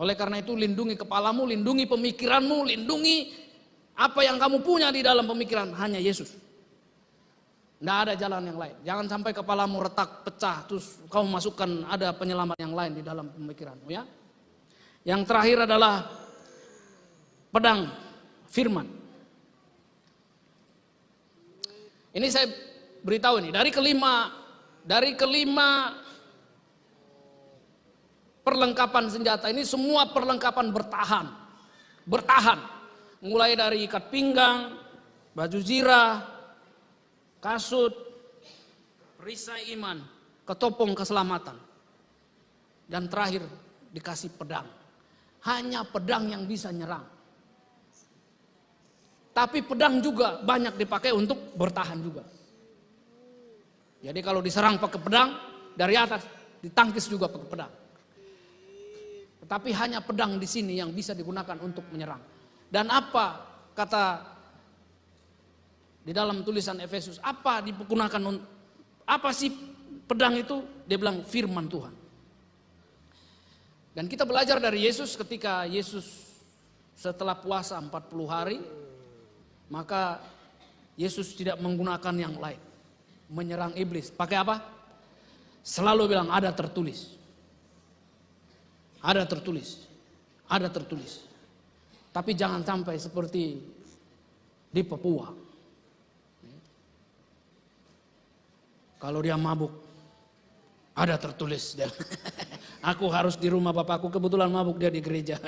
Speaker 1: Oleh karena itu lindungi kepalamu, lindungi pemikiranmu, lindungi apa yang kamu punya di dalam pemikiran, hanya Yesus. Tidak ada jalan yang lain. Jangan sampai kepalamu retak, pecah, terus kamu masukkan ada penyelamat yang lain di dalam pemikiranmu ya. Yang terakhir adalah pedang firman. Ini saya beritahu ini dari kelima perlengkapan senjata ini semua perlengkapan bertahan. Mulai dari ikat pinggang, baju zirah, kasut, perisai iman, ketopong keselamatan. Dan terakhir dikasih pedang. Hanya pedang yang bisa nyerang. Tapi pedang juga banyak dipakai untuk bertahan juga. Jadi kalau diserang pakai pedang, dari atas ditangkis juga pakai pedang. Tetapi hanya pedang di sini yang bisa digunakan untuk menyerang. Dan apa kata di dalam tulisan Efesus, apa digunakan, apa sih pedang itu? Dia bilang firman Tuhan. Dan kita belajar dari Yesus ketika Yesus setelah puasa 40 hari, maka Yesus tidak menggunakan yang lain. Menyerang iblis. Pakai apa? Selalu bilang ada tertulis. Ada tertulis. Ada tertulis. Tapi jangan sampai seperti di Papua. Kalau dia mabuk, ada tertulis. Aku harus di rumah bapakku, kebetulan mabuk dia di gereja.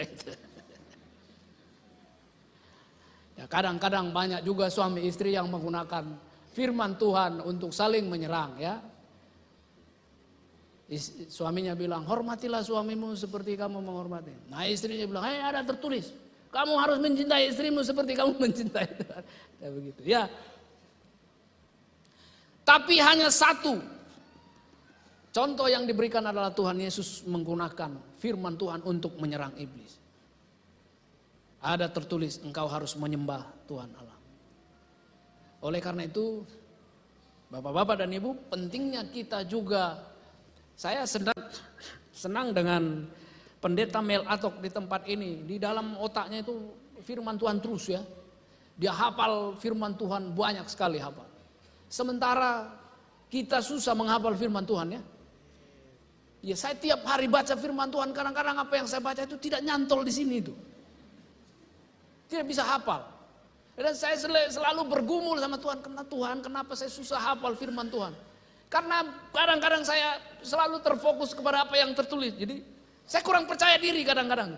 Speaker 1: Ya, kadang-kadang banyak juga suami istri yang menggunakan firman Tuhan untuk saling menyerang, ya. Suaminya bilang, hormatilah suamimu seperti kamu menghormati. Nah istrinya bilang, hei ada tertulis, kamu harus mencintai istrimu seperti kamu mencintai Tuhan. Ya begitu, ya. Tapi hanya satu contoh yang diberikan adalah Tuhan Yesus menggunakan firman Tuhan untuk menyerang iblis. Ada tertulis, engkau harus menyembah Tuhan Allah. Oleh karena itu, Bapak-bapak dan Ibu, pentingnya kita juga, saya senang dengan pendeta Mel Atok di tempat ini. Di dalam otaknya itu firman Tuhan terus, ya. Dia hafal firman Tuhan, banyak sekali hafal. Sementara kita susah menghafal firman Tuhan, ya. Ya, saya tiap hari baca firman Tuhan, kadang-kadang apa yang saya baca itu tidak nyantol di sini itu. Tidak bisa hafal. Dan saya selalu bergumul sama Tuhan, kenapa saya susah hafal firman Tuhan? Karena kadang-kadang saya selalu terfokus kepada apa yang tertulis. Jadi saya kurang percaya diri kadang-kadang.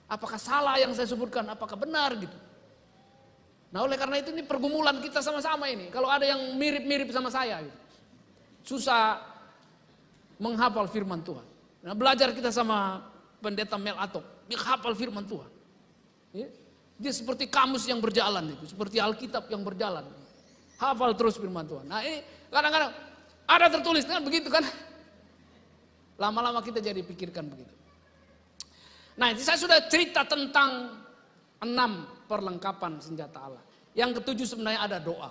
Speaker 1: Apakah salah yang saya sebutkan, apakah benar gitu. Nah oleh karena itu ini pergumulan kita sama-sama ini. Kalau ada yang mirip-mirip sama saya gitu. Susah menghafal firman Tuhan. Nah, belajar kita sama pendeta Mel Atok, dia hafal firman Tuhan. Ya. Dia seperti kamus yang berjalan itu, seperti Alkitab yang berjalan. Hafal terus firman Tuhan. Nah ini kadang-kadang ada tertulis kan begitu kan. Lama-lama kita jadi pikirkan begitu. Nah ini saya sudah cerita tentang 6 perlengkapan senjata Allah. Yang ketujuh sebenarnya ada doa.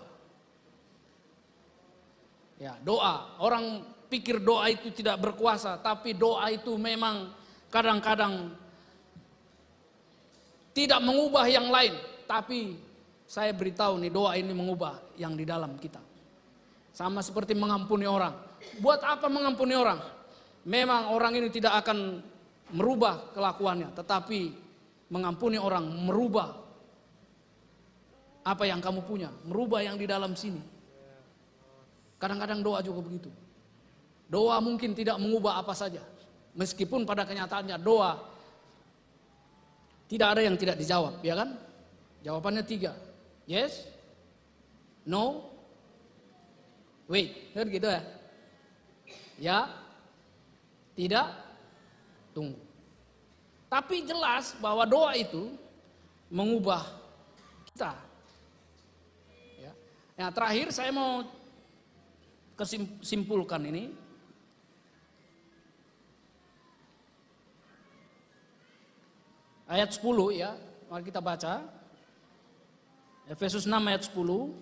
Speaker 1: Ya, doa. Orang pikir doa itu tidak berkuasa, tapi doa itu memang kadang-kadang tidak mengubah yang lain. Tapi saya beritahu nih, doa ini mengubah yang di dalam kita. Sama seperti mengampuni orang. Buat apa mengampuni orang? Memang orang ini tidak akan merubah kelakuannya, tetapi mengampuni orang merubah apa yang kamu punya, merubah yang di dalam sini. Kadang-kadang doa juga begitu. Doa mungkin tidak mengubah apa saja. Meskipun pada kenyataannya doa tidak ada yang tidak dijawab, ya kan? Jawabannya 3. Yes, no, wait, kan gitu ya? Ya, tidak, tunggu. Tapi jelas bahwa doa itu mengubah kita. Ya. Nah, terakhir saya mau kesimpulkan ini. Ayat 10 ya, mari kita baca. Efesus 6 ayat 10.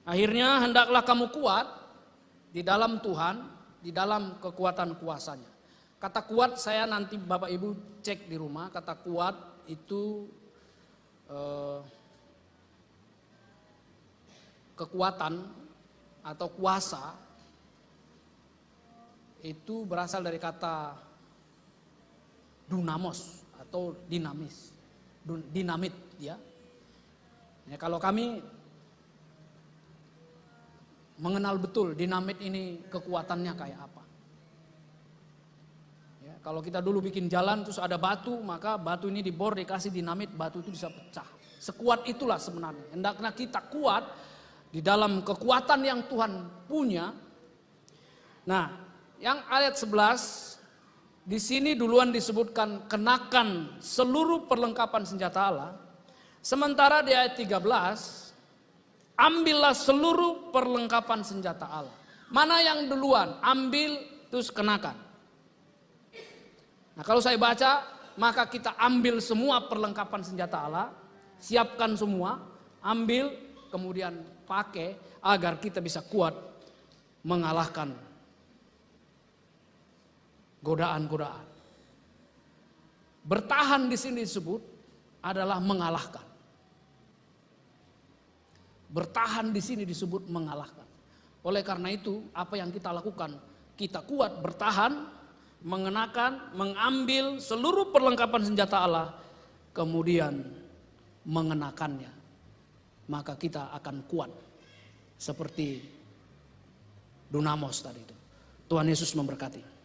Speaker 1: Akhirnya hendaklah kamu kuat di dalam Tuhan, di dalam kekuatan kuasanya. Kata kuat saya nanti Bapak Ibu cek di rumah, kata kuat itu kekuatan atau kuasa itu berasal dari kata dunamos atau dinamis, dinamit ya. Ya kalau kami mengenal betul dinamit ini kekuatannya kayak apa. Ya, kalau kita dulu bikin jalan terus ada batu, maka batu ini dibor dikasih dinamit, batu itu bisa pecah. Sekuat itulah sebenarnya. Hendaknya kita kuat di dalam kekuatan yang Tuhan punya. Nah, yang ayat 11 di sini duluan disebutkan kenakan seluruh perlengkapan senjata Allah. Sementara di ayat 13, ambillah seluruh perlengkapan senjata Allah. Mana yang duluan? Ambil terus kenakan. Nah, kalau saya baca, maka kita ambil semua perlengkapan senjata Allah, siapkan semua, ambil, kemudian pakai agar kita bisa kuat mengalahkan godaan-godaan. Bertahan di sini disebut adalah mengalahkan. Bertahan di sini disebut mengalahkan. Oleh karena itu, apa yang kita lakukan? Kita kuat bertahan, mengenakan, mengambil seluruh perlengkapan senjata Allah, kemudian mengenakannya. Maka kita akan kuat seperti Dunamos tadi itu. Tuhan Yesus memberkati.